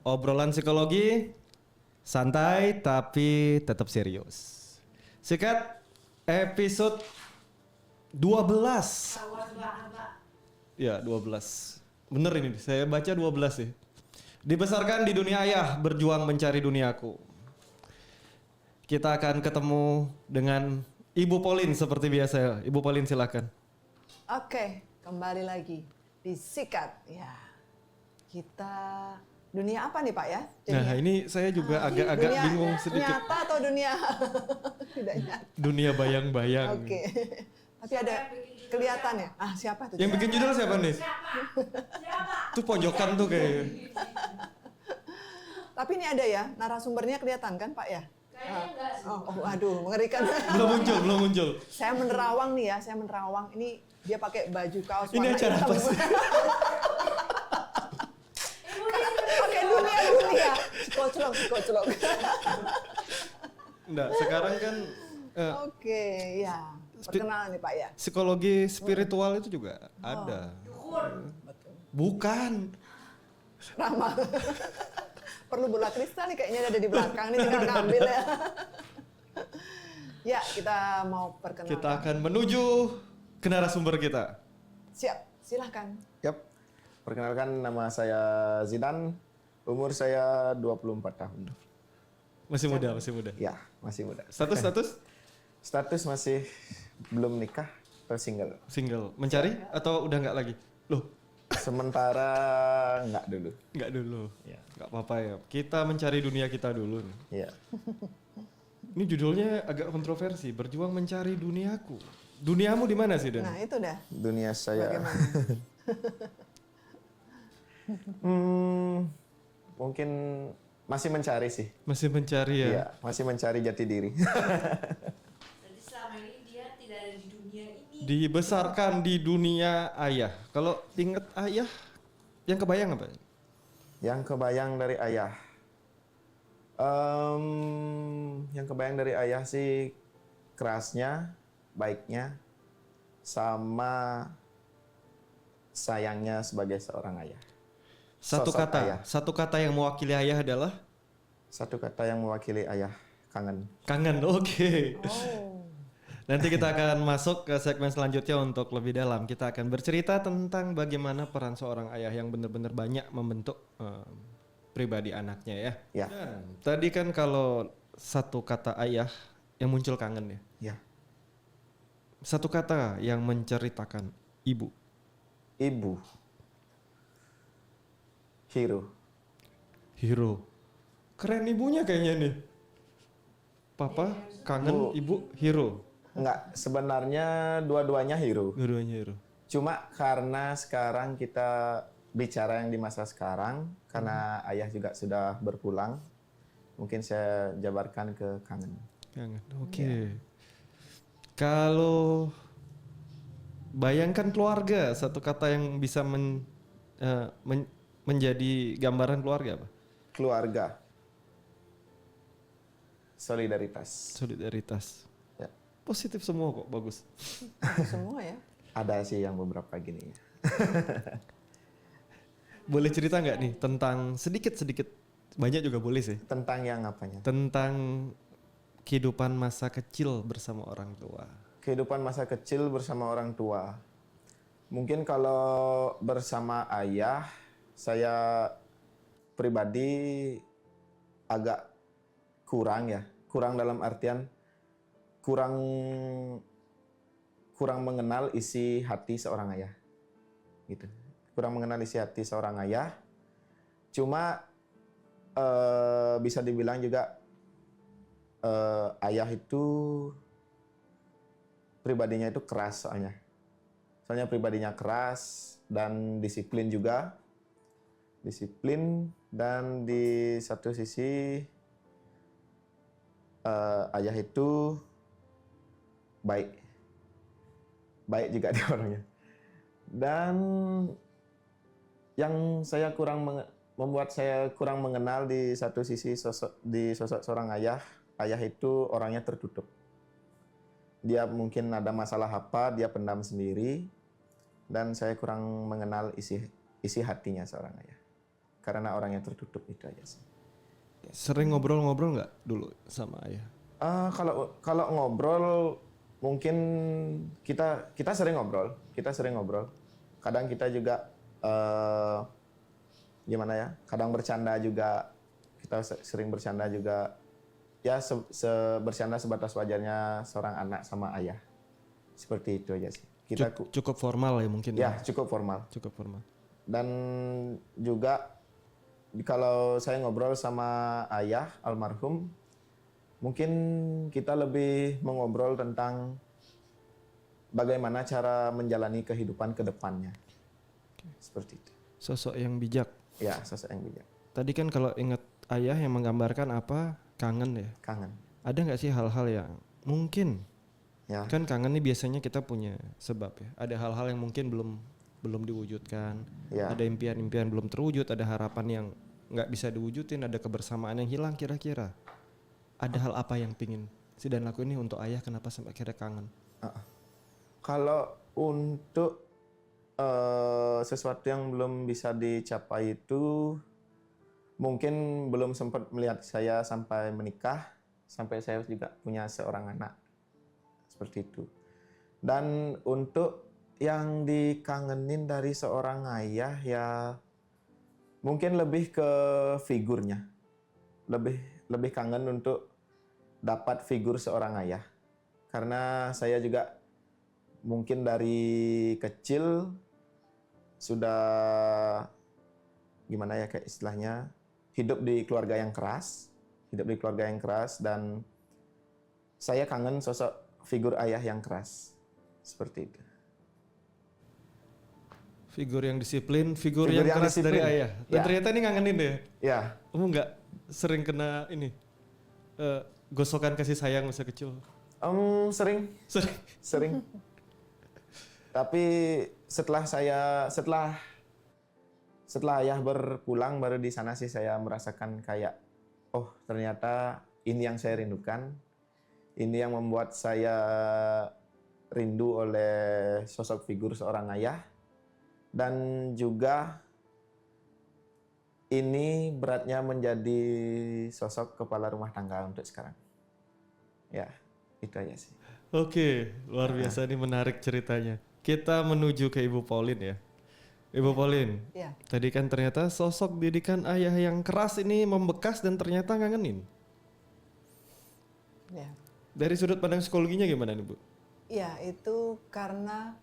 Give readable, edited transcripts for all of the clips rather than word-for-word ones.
Obrolan psikologi santai tapi tetap serius. Sikat episode 12. Ya, 12. Bener ini, saya baca 12 sih. Dibesarkan di dunia ayah, berjuang mencari duniaku. Kita akan ketemu dengan Ibu Pauline seperti biasa. Ibu Pauline silakan. Oke, kembali lagi di Sikat. Ya, kita dunia apa nih Pak ya? Nah ini saya juga agak-agak bingung sedikit. Nyata atau dunia tidak nyata? Dunia bayang-bayang. Oke. Tapi ada kelihatan ya? Ah siapa tuh? Yang bikin judul siapa nih? Tuh pojokan tuh kayaknya. Tapi ini ada ya, narasumbernya kelihatan kan Pak ya? Kayaknya enggak sih. Aduh, mengerikan. Belum muncul. Saya menerawang nih ya, Ini dia pakai baju kaos Ini warna acara hitam. apa sih? Pakai dunia. Sikoclok. Enggak, sekarang kan Oke, ya. Perkenalan nih Pak ya. psikologi spiritual itu juga ada. Betul. Bukan. Ramah. Perlu bola kristal nih kayaknya ada di belakang nih tinggal ngambil ya. Ya, kita mau perkenalkan. Kita akan menuju ke narasumber kita. Siap, silahkan. Yap, perkenalkan nama saya Zidan, umur saya 24 tahun. Masih muda. Ya, masih muda. Status Status masih belum nikah atau single. single. Mencari atau udah nggak lagi? Loh, Sementara nggak dulu. nggak dulu. Ya. Nggak apa-apa ya. Kita mencari dunia kita dulu nih. Ya, Ini judulnya agak kontroversi. Berjuang mencari duniaku. Duniamu di mana sih, Dan? Nah, itu dah. dunia saya Bagaimana? mungkin masih mencari sih. Masih mencari ya. Iya, masih mencari jati diri. Jadi selama ini dia tidak ada di dunia ini. Dibesarkan di dunia ayah. Kalau inget ayah, yang kebayang apa? Yang kebayang dari ayah. Yang kebayang dari ayah sih kerasnya, baiknya, sama sayangnya sebagai seorang ayah. Satu Sosok kata. ayah. Satu kata yang mewakili ayah adalah Satu kata yang mewakili ayah, kangen. kangen. Oke. Oh. Nanti kita akan masuk ke segmen selanjutnya untuk lebih dalam. Kita akan bercerita tentang bagaimana peran seorang ayah yang benar-benar banyak membentuk pribadi anaknya ya. Ya. Dan tadi kan kalau satu kata ayah yang muncul kangen ya. Ya. Satu kata yang menceritakan ibu. Ibu. Hero. Keren ibunya kayaknya nih. Papa kangen, Bu. ibu hero. Enggak, sebenarnya dua-duanya hero. Dua-duanya hero. Cuma karena sekarang kita bicara yang di masa sekarang, karena ayah juga sudah berpulang, mungkin saya jabarkan ke kangen. Kangen. Oke. Kalau bayangkan keluarga, satu kata yang bisa menjadi gambaran keluarga apa? Keluarga. Solidaritas. Solidaritas. Ya. Positif semua kok, bagus. Semua ya. Ada sih yang beberapa gini. Boleh cerita nggak nih tentang sedikit-sedikit, banyak juga boleh sih, Tentang yang apanya? tentang kehidupan masa kecil bersama orang tua. Kehidupan masa kecil bersama orang tua. Mungkin kalau bersama ayah, saya pribadi agak kurang ya. Kurang dalam artian kurang mengenal isi hati seorang ayah. Gitu. Kurang mengenal isi hati seorang ayah. Cuma bisa dibilang juga ayah itu pribadinya itu keras soalnya. Soalnya pribadinya keras dan disiplin juga. Disiplin dan di satu sisi ayah itu baik. Baik juga dia orangnya. Dan yang saya membuat saya kurang mengenal di satu sisi sosok seorang ayah itu orangnya tertutup. Dia mungkin ada masalah apa, dia pendam sendiri, dan saya kurang mengenal isi hatinya seorang ayah. karena orangnya tertutup, itu aja sih. Sering ngobrol-ngobrol nggak dulu sama ayah? Kalau ngobrol mungkin kita sering ngobrol. Kadang kita juga gimana ya? Kadang bercanda juga. Kita sering bercanda juga. Ya bercanda sebatas wajarnya seorang anak sama ayah. Seperti itu aja sih. Kita Cukup formal ya mungkin. ya cukup formal. Cukup formal. Dan juga kalau saya ngobrol sama ayah almarhum, mungkin kita lebih mengobrol tentang bagaimana cara menjalani kehidupan ke depannya. Seperti itu. Sosok yang bijak. Ya, sosok yang bijak. Tadi kan kalau ingat ayah yang menggambarkan apa, kangen ya. Kangen. Ada nggak sih hal-hal yang mungkin Ya. kan kangen nih biasanya kita punya sebab ya. Ada hal-hal yang mungkin belum diwujudkan. Ya. Ada impian-impian belum terwujud. Ada harapan yang nggak bisa diwujudin. Ada kebersamaan yang hilang kira-kira. Ada hal apa yang pingin Zidan lakuin nih untuk ayah? Kenapa sampai akhirnya kangen? Kalau untuk sesuatu yang belum bisa dicapai itu, mungkin belum sempat melihat saya sampai menikah, sampai saya juga punya seorang anak. Seperti itu. Dan untuk yang dikangenin dari seorang ayah ya mungkin lebih ke figurnya. Lebih kangen untuk dapat figur seorang ayah. Karena saya juga mungkin dari kecil sudah gimana ya kayak istilahnya hidup di keluarga yang keras, dan saya kangen sosok figur ayah yang keras. Seperti itu. Figur yang disiplin, figur Figur yang yang keras disiplin. dari ayah. Dan Ya. ternyata ini ngangenin deh. Ya, Kamu nggak sering kena ini gosokan kasih sayang masa kecil? sering. Sering. Tapi setelah ayah berpulang, baru di sana sih saya merasakan kayak, oh ternyata ini yang saya rindukan, ini yang membuat saya rindu oleh sosok figur seorang ayah, dan juga ini beratnya menjadi sosok kepala rumah tangga untuk sekarang. Ya, itu aja sih. Oke, luar biasa nih, menarik ceritanya. Kita menuju ke Ibu Pauline ya. Ibu Pauline, Ya. tadi kan ternyata sosok didikan ayah yang keras ini membekas dan ternyata ngangenin. Ya. Dari sudut pandang psikologinya gimana nih Bu? Ya, itu karena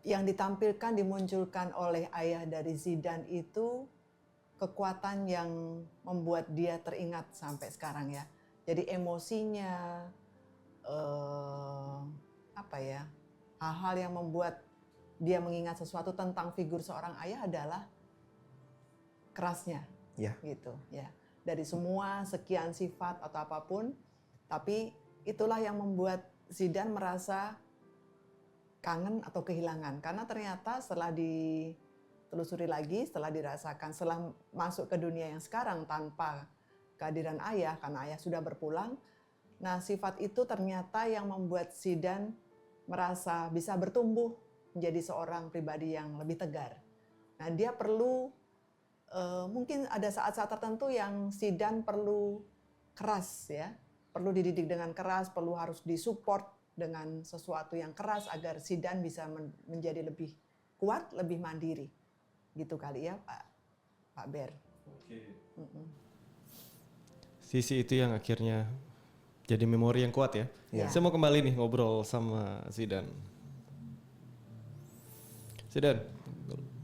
yang ditampilkan, dimunculkan oleh ayah dari Zidan itu kekuatan yang membuat dia teringat sampai sekarang ya. Jadi emosinya, hal-hal yang membuat dia mengingat sesuatu tentang figur seorang ayah adalah kerasnya, Ya. gitu ya. Dari semua sekian sifat atau apapun, tapi itulah yang membuat Zidan merasa kangen atau kehilangan. Karena ternyata setelah ditelusuri lagi, setelah dirasakan, setelah masuk ke dunia yang sekarang tanpa kehadiran ayah, karena ayah sudah berpulang, nah sifat itu ternyata yang membuat Zidan merasa bisa bertumbuh menjadi seorang pribadi yang lebih tegar. Nah dia perlu, mungkin ada saat-saat tertentu yang Zidan perlu keras ya, perlu dididik dengan keras, perlu harus disupport dengan sesuatu yang keras agar Zidan bisa menjadi lebih kuat, lebih mandiri. Gitu kali ya Pak Ber. Sisi itu yang akhirnya jadi memori yang kuat ya. Ya. Saya mau kembali nih ngobrol sama Zidan. Zidan,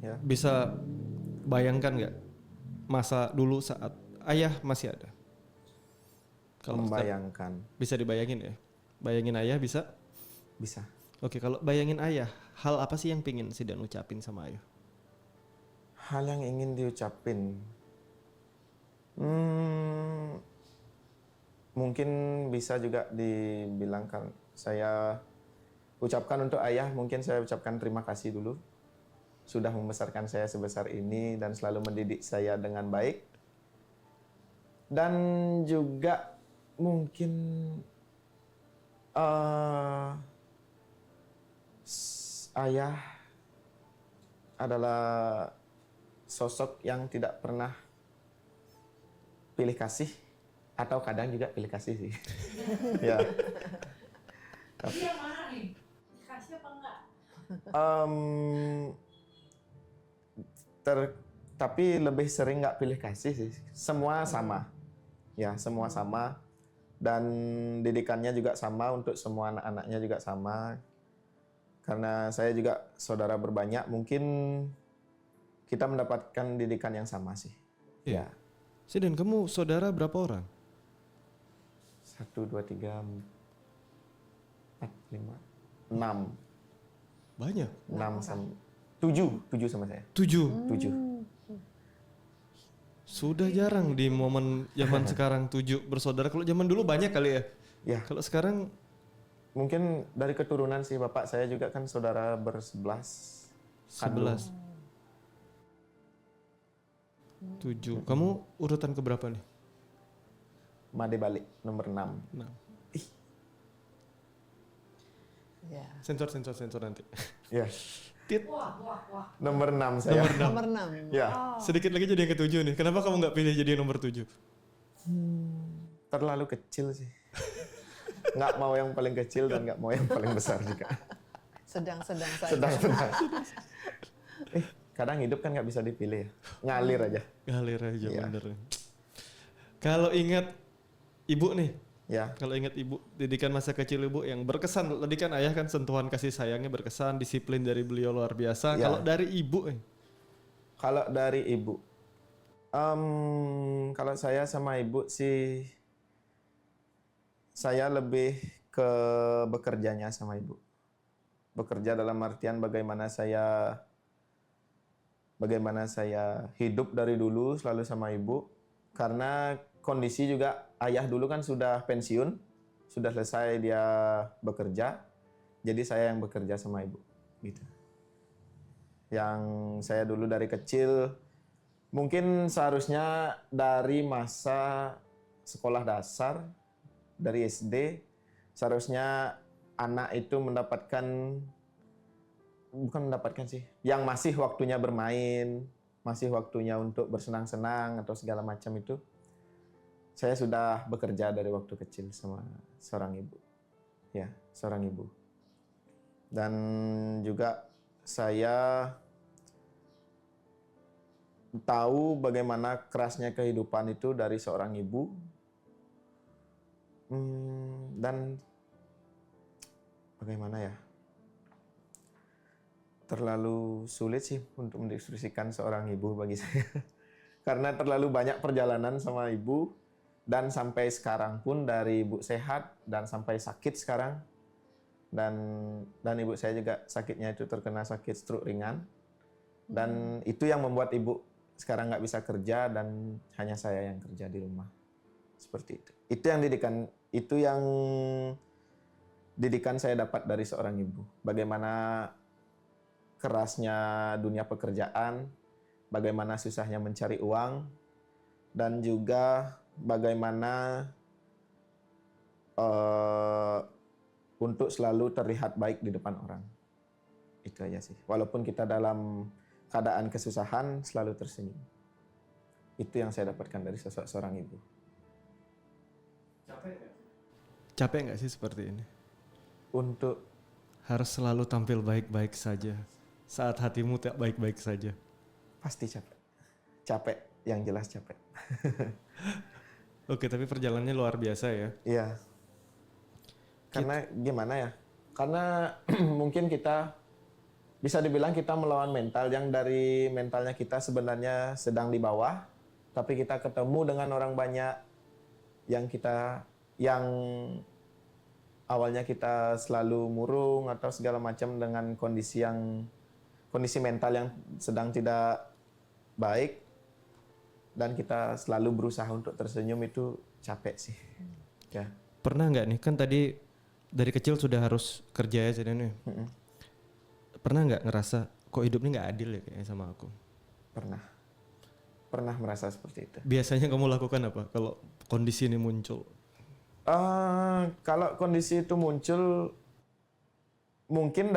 Ya. bisa bayangkan nggak masa dulu saat ayah masih ada? Kalau Membayangkan. bisa dibayangin ya. Bayangin ayah bisa? Bisa. Oke, kalau bayangin ayah, hal apa sih yang pingin Zidan ucapin sama ayah? Hal yang ingin diucapin. Mungkin bisa juga dibilangkan saya ucapkan untuk ayah, mungkin saya ucapkan terima kasih dulu. Sudah membesarkan saya sebesar ini dan selalu mendidik saya dengan baik. Dan juga mungkin ayah adalah sosok yang tidak pernah pilih kasih atau kadang juga pilih kasih sih. Ya. Jadi yang mana nih? Dikasih apa enggak? Em, tapi lebih sering nggak pilih kasih sih. Semua sama. Ya, semua sama. Dan didikannya juga sama untuk semua anak-anaknya juga sama. Karena saya juga saudara berbanyak, mungkin kita mendapatkan didikan yang sama sih. Iya. Ya. Sidan, kamu saudara berapa orang? 1, 2, 3, 4, 5, 6. Banyak. 6 sama 7 sama saya. 7. 7. Sudah jarang di momen zaman sekarang 7 bersaudara. Kalau zaman dulu banyak kali ya. Ya, Kalau sekarang mungkin dari keturunan sih bapak saya juga kan saudara ber-11. 11. 7. Kamu urutan keberapa nih? Made balik nomor 6. Nah, Ya. sensor nanti. Ya, Tit. Wah. nomor 6 saya. Nomor 6. Ya, Sedikit lagi jadi yang ke-7 nih. Kenapa kamu nggak pilih jadi nomor 7? terlalu kecil sih. Nggak mau yang paling kecil dan nggak mau yang paling besar juga. Sedang-sedang saja. Sedang-sedang. Kadang hidup kan nggak bisa dipilih ya. Ngalir aja. Ngalir aja Iya. bener. Kalau ingat ibu nih, Ya, kalau ingat ibu, didikan masa kecil ibu yang berkesan. Tadi kan ayah kan sentuhan kasih sayangnya berkesan, disiplin dari beliau luar biasa. Ya. Kalau dari ibu nih, kalau dari ibu. Kalau saya sama ibu sih, saya lebih ke bekerjanya sama ibu. Bekerja dalam artian bagaimana saya hidup dari dulu selalu sama ibu. Karena kondisi juga ayah dulu kan sudah pensiun, sudah selesai dia bekerja. Jadi saya yang bekerja sama ibu, gitu. Yang saya dulu dari kecil, mungkin seharusnya dari masa sekolah dasar, dari SD, seharusnya anak itu bukan mendapatkan sih, yang masih waktunya bermain, masih waktunya untuk bersenang-senang atau segala macam itu, saya sudah bekerja dari waktu kecil sama seorang ibu. Ya, seorang ibu. Dan juga saya tahu bagaimana kerasnya kehidupan itu dari seorang ibu. Dan bagaimana ya? Terlalu sulit sih untuk mendeskripsikan seorang ibu bagi saya. Karena terlalu banyak perjalanan sama ibu. Dan sampai sekarang pun dari ibu sehat dan sampai sakit sekarang. Dan ibu saya juga sakitnya itu terkena sakit stroke ringan. Dan itu yang membuat ibu sekarang nggak bisa kerja dan hanya saya yang kerja di rumah. Seperti itu. Itu yang didikan saya dapat dari seorang ibu. Bagaimana kerasnya dunia pekerjaan, bagaimana susahnya mencari uang, dan juga bagaimana untuk selalu terlihat baik di depan orang. Itu aja sih. Walaupun kita dalam keadaan kesusahan, selalu tersenyum. Itu yang saya dapatkan dari sosok seorang ibu. capek nggak sih seperti ini? Untuk Harus selalu tampil baik-baik saja saat hatimu tak baik-baik saja. pasti capek. Capek, yang jelas capek. Oke, tapi perjalanannya luar biasa ya. Iya. Karena gimana ya? Karena mungkin kita bisa dibilang kita melawan mental yang dari mentalnya kita sebenarnya sedang di bawah, tapi kita ketemu dengan orang banyak yang awalnya kita selalu murung atau segala macam dengan kondisi mental yang sedang tidak baik, dan kita selalu berusaha untuk tersenyum, itu capek sih. Ya. Pernah nggak nih, kan tadi dari kecil sudah harus kerja ya Zidan ya? Pernah nggak ngerasa kok hidup ini nggak adil ya kayaknya sama aku? Pernah merasa seperti itu. Biasanya kamu lakukan apa kalau kondisi ini muncul? Kalau kondisi itu muncul, mungkin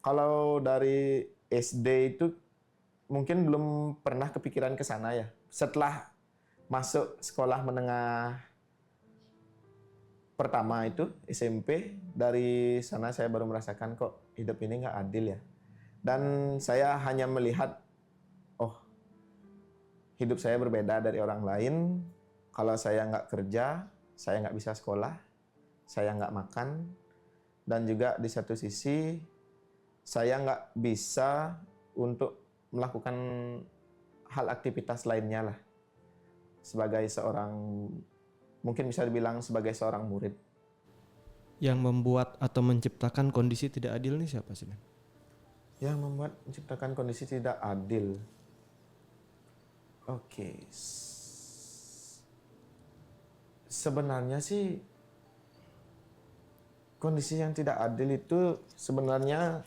kalau dari SD itu mungkin belum pernah kepikiran ke sana ya. Setelah masuk sekolah menengah pertama itu SMP, dari sana saya baru merasakan kok hidup ini nggak adil ya. Dan saya hanya melihat, oh hidup saya berbeda dari orang lain. Kalau saya nggak kerja, saya nggak bisa sekolah, saya nggak makan, dan juga di satu sisi saya nggak bisa untuk melakukan hal aktivitas lainnya lah. Sebagai seorang, mungkin bisa dibilang sebagai seorang murid. Yang membuat atau menciptakan kondisi tidak adil nih siapa sih, Men? Yang membuat menciptakan kondisi tidak adil. Oke. Sebenarnya sih kondisi yang tidak adil itu sebenarnya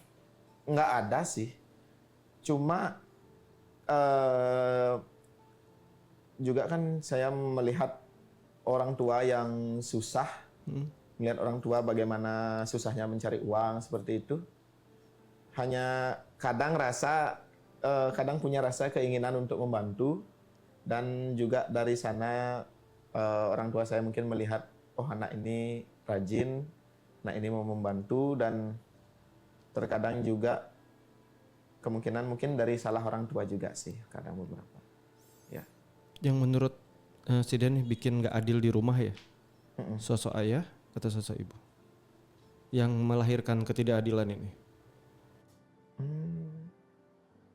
nggak ada sih. Cuma juga kan saya melihat orang tua yang susah, melihat orang tua bagaimana susahnya mencari uang seperti itu. Hanya kadang punya rasa keinginan untuk membantu, dan juga dari sana orang tua saya mungkin melihat, oh anak ini rajin, anak ini mau membantu, dan terkadang juga kemungkinan mungkin dari salah orang tua juga sih, kadang beberapa. Ya. Yang menurut si Dan nih bikin nggak adil di rumah ya? Sosok ayah atau sosok ibu? Yang melahirkan ketidakadilan ini?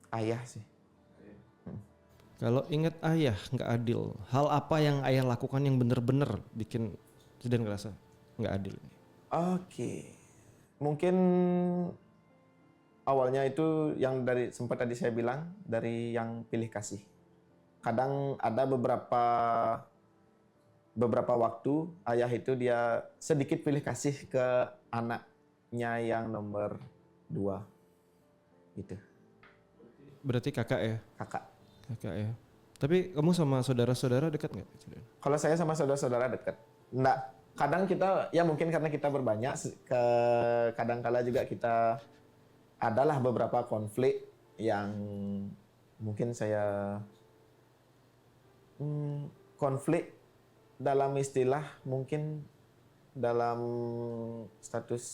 Ayah sih. Kalau ingat ayah nggak adil, hal apa yang ayah lakukan yang bener-bener bikin si Dan ngerasa nggak adil ini? Oke. Mungkin awalnya itu yang dari sempat tadi saya bilang, dari yang pilih kasih. Kadang ada beberapa waktu ayah itu dia sedikit pilih kasih ke anaknya yang nomor 2 gitu. Berarti kakak ya? Kakak. Kakak ya. Tapi kamu sama saudara-saudara dekat nggak? Kalau saya sama saudara-saudara dekat. Nggak. Kadang kita, ya mungkin karena kita berbanyak, kadang-kala juga kita adalah beberapa konflik yang mungkin saya konflik dalam istilah, mungkin dalam status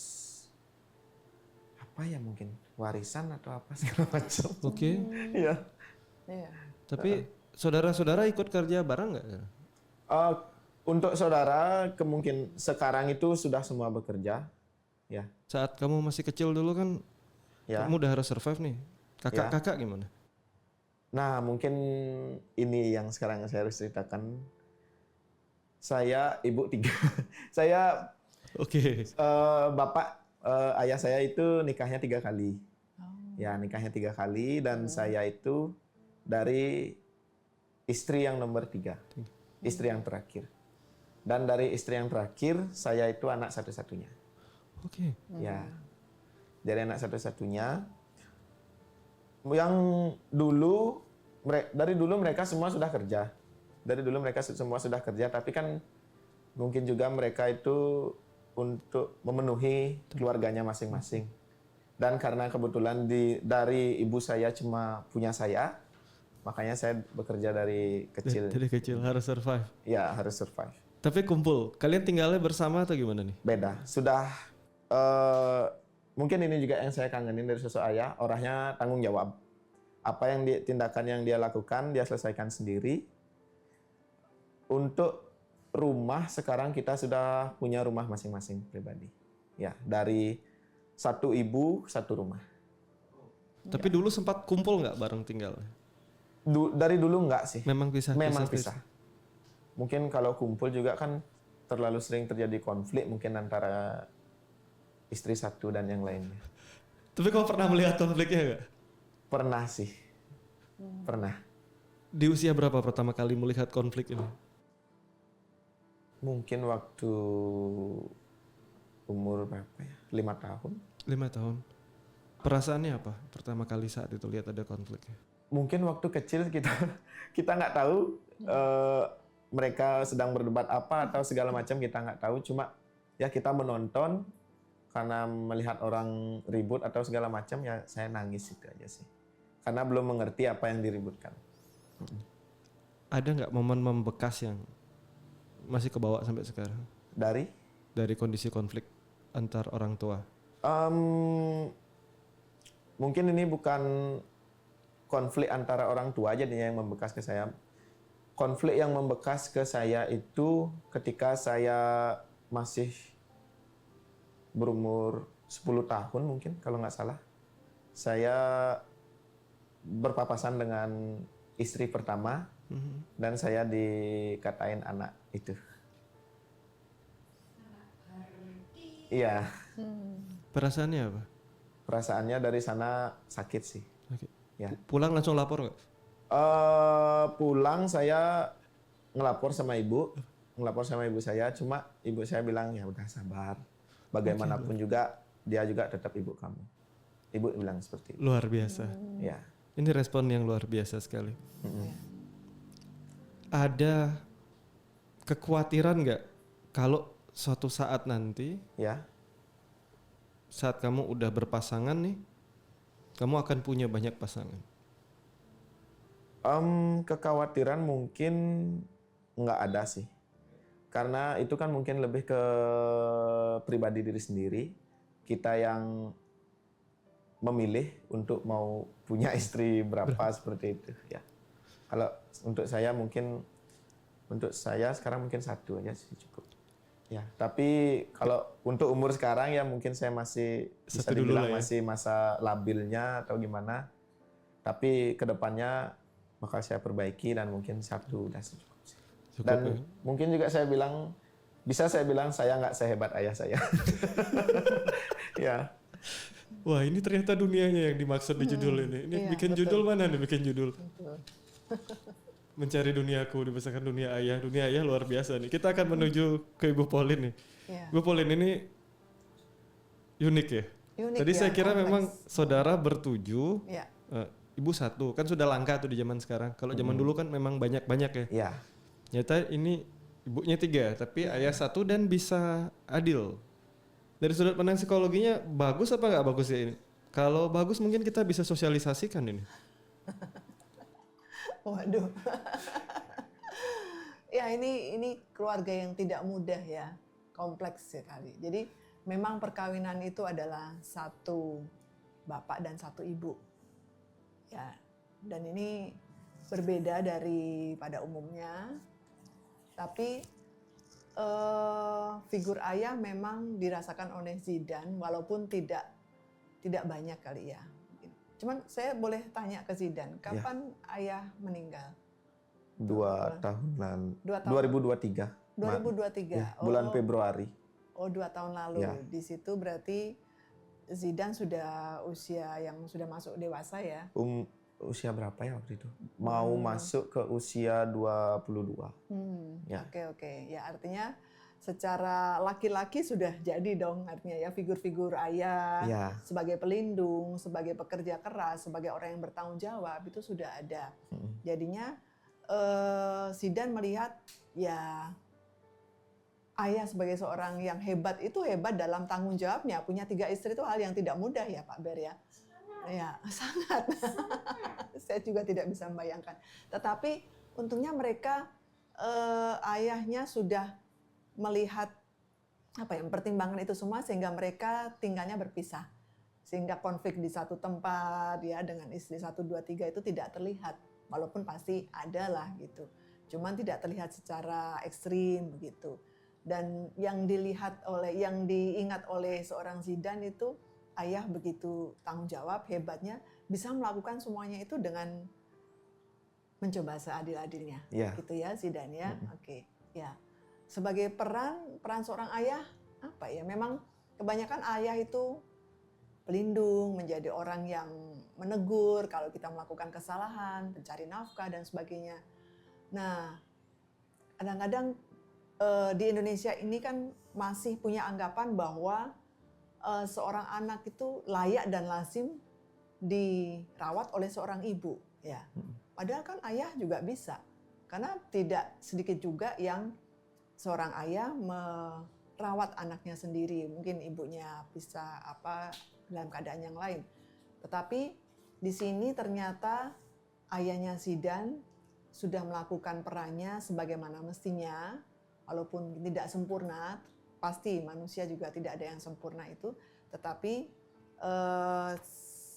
apa ya, mungkin warisan atau apa segala macam. Oke. Iya. Iya. Tapi saudara-saudara ikut kerja bareng nggak? Untuk saudara kemungkinan sekarang itu sudah semua bekerja, ya. Saat kamu masih kecil dulu kan, Ya. kamu udah harus survive nih. Kakak-kakak gimana? Nah, mungkin ini yang sekarang saya harus ceritakan. Saya ibu 3. Saya Oke. ayah saya itu nikahnya 3 kali. Ya, nikahnya 3 kali, dan saya itu dari istri yang nomor 3. Istri yang terakhir. Dan dari istri yang terakhir, saya itu anak satu-satunya. Oke. Ya. Jadi anak satu-satunya. Yang dulu, dari dulu mereka semua sudah kerja. Dari dulu mereka semua sudah kerja, tapi kan mungkin juga mereka itu untuk memenuhi keluarganya masing-masing. Dan karena kebetulan dari ibu saya cuma punya saya, makanya saya bekerja dari kecil. Dari kecil harus survive. Ya, harus survive. Tapi kumpul, kalian tinggalnya bersama atau gimana nih? Beda. Sudah, mungkin ini juga yang saya kangenin dari sosok ayah, orangnya tanggung jawab. Apa yang tindakan yang dia lakukan, dia selesaikan sendiri. Untuk rumah, sekarang kita sudah punya rumah masing-masing pribadi. Ya, dari satu ibu, satu rumah. Tapi dulu sempat kumpul nggak bareng tinggal? Dari dulu enggak sih. Memang pisah. Memang pisah. Mungkin kalau kumpul juga kan terlalu sering terjadi konflik mungkin antara istri satu dan yang lainnya. Tapi kamu pernah melihat konfliknya nggak? Pernah sih. Pernah. Di usia berapa pertama kali melihat konflik ini? Mungkin waktu umur berapa ya? 5 tahun. 5 tahun. Perasaannya apa pertama kali saat itu lihat ada konfliknya? Mungkin waktu kecil kita nggak tahu mereka sedang berdebat apa atau segala macam, kita nggak tahu. Cuma ya kita menonton karena melihat orang ribut atau segala macam, ya saya nangis itu aja sih. Karena belum mengerti apa yang diributkan. ada nggak momen membekas yang masih kebawa sampai sekarang dari kondisi konflik antar orang tua? Mungkin ini bukan konflik antara orang tua aja nih yang membekas ke saya. Konflik yang membekas ke saya itu ketika saya masih berumur 10 tahun mungkin kalau nggak salah. Saya berpapasan dengan istri pertama dan saya dikatain anak itu. Iya. Perasaannya apa? Perasaannya dari sana sakit sih. Oke. Ya. Pulang langsung lapor nggak? Pulang saya ngelapor sama ibu saya, cuma ibu saya bilang ya udah sabar. Bagaimanapun juga dia juga tetap ibu kamu. Ibu bilang seperti itu. Luar biasa. Ya. Ini respon yang luar biasa sekali. Ada kekhawatiran nggak kalau suatu saat nanti, Ya. saat kamu udah berpasangan nih, kamu akan punya banyak pasangan? Kekhawatiran mungkin nggak ada sih. Karena itu kan mungkin lebih ke pribadi diri sendiri. Kita yang memilih untuk mau punya istri berapa seperti itu ya. Kalau untuk saya sekarang mungkin satu aja sih cukup. Ya, tapi kalau untuk umur sekarang ya mungkin saya masih bisa Satu dulu dibilang lah ya. masih masa labilnya atau gimana. Tapi kedepannya bakal saya perbaiki dan mungkin satu udah cukup sih. Cukup Dan ya? mungkin juga saya bilang saya nggak sehebat ayah saya. Ya. Wah, ini ternyata dunianya yang dimaksud di judul ini. Ini Iya, bikin betul. judul mana nih bikin judul? Betul. Mencari duniaku, dibesarkan dunia ayah. Dunia ayah luar biasa nih. Kita akan menuju ke Ibu Pauline nih. Iya. Ibu Pauline ini unik ya? Unik Tadi ya, saya kira kompleks. memang saudara bertujuh, Ya. ibu satu. Kan sudah langka tuh di zaman sekarang. Kalau zaman dulu kan memang banyak-banyak ya. Ya. Nyata ini ibunya 3, tapi ayah 1 dan bisa adil. Dari sudut pandang psikologinya bagus apa nggak bagus ya ini? Kalau bagus mungkin kita bisa sosialisasikan ini. Waduh. Ya ini keluarga yang tidak mudah ya, kompleks sekali. Jadi memang perkawinan itu adalah satu bapak dan satu ibu. Ya, dan ini berbeda dari pada umumnya. Tapi figur ayah memang dirasakan oleh Zidan walaupun tidak banyak kali ya. Cuman saya boleh tanya ke Zidan, kapan ayah meninggal? 2 tahun lalu. 2 tahun. 2023. 2023. Ya, bulan Februari. Oh, 2 tahun lalu. Ya. Di situ berarti Zidan sudah usia yang sudah masuk dewasa ya. Usia berapa ya waktu itu? Mau masuk ke usia 22. Ya. Oke. Ya artinya secara laki-laki sudah jadi dong artinya ya figur-figur ayah Ya. sebagai pelindung, sebagai pekerja keras, sebagai orang yang bertanggung jawab itu sudah ada. Jadinya Zidan melihat ya ayah sebagai seorang yang hebat itu hebat dalam tanggung jawabnya. Punya 3 istri itu hal yang tidak mudah ya Pak Ber ya. Ya, sangat. Saya juga tidak bisa membayangkan. Tetapi untungnya mereka ayahnya sudah melihat mempertimbangkan itu semua sehingga mereka tinggalnya berpisah. Sehingga konflik di satu tempat ya dengan istri 1 2 3 itu tidak terlihat. Walaupun pasti ada lah gitu. Cuman tidak terlihat secara ekstrim begitu. Dan yang diingat oleh seorang Zidan itu ayah begitu tanggung jawab, hebatnya bisa melakukan semuanya itu dengan mencoba seadil-adilnya. Ya. Gitu ya Zidan ya. Oke. Ya. Sebagai peran seorang ayah apa ya? Memang kebanyakan ayah itu pelindung, menjadi orang yang menegur kalau kita melakukan kesalahan, pencari nafkah dan sebagainya. Nah, kadang-kadang di Indonesia ini kan masih punya anggapan bahwa seorang anak itu layak dan lazim dirawat oleh seorang ibu, ya. Padahal kan ayah juga bisa, karena tidak sedikit juga yang seorang ayah merawat anaknya sendiri, mungkin ibunya bisa dalam keadaan yang lain. Tetapi di sini ternyata ayahnya Zidan sudah melakukan perannya sebagaimana mestinya, walaupun tidak sempurna, pasti manusia juga tidak ada yang sempurna itu, tetapi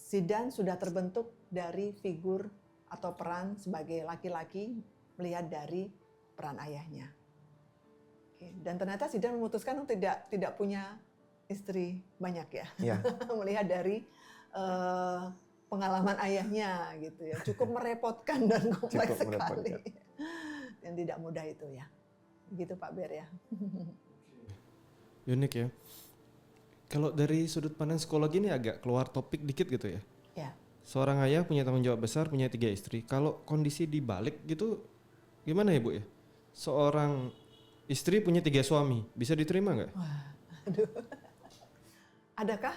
Zidan sudah terbentuk dari figur atau peran sebagai laki-laki melihat dari peran ayahnya. Oke, dan ternyata Zidan memutuskan untuk tidak punya istri banyak ya, Ya, melihat dari pengalaman ayahnya gitu ya, cukup merepotkan dan kompleks Cukup sekali, merepotkan. dan tidak mudah itu ya, gitu Pak Ber ya. Unik ya. Kalau dari sudut pandang psikologi ini agak keluar topik dikit gitu ya. Ya, Seorang ayah punya tanggung jawab besar, punya 3 istri. Kalau kondisi dibalik gitu, gimana ya Bu ya? Seorang istri punya 3 suami, bisa diterima nggak? aduh, adakah?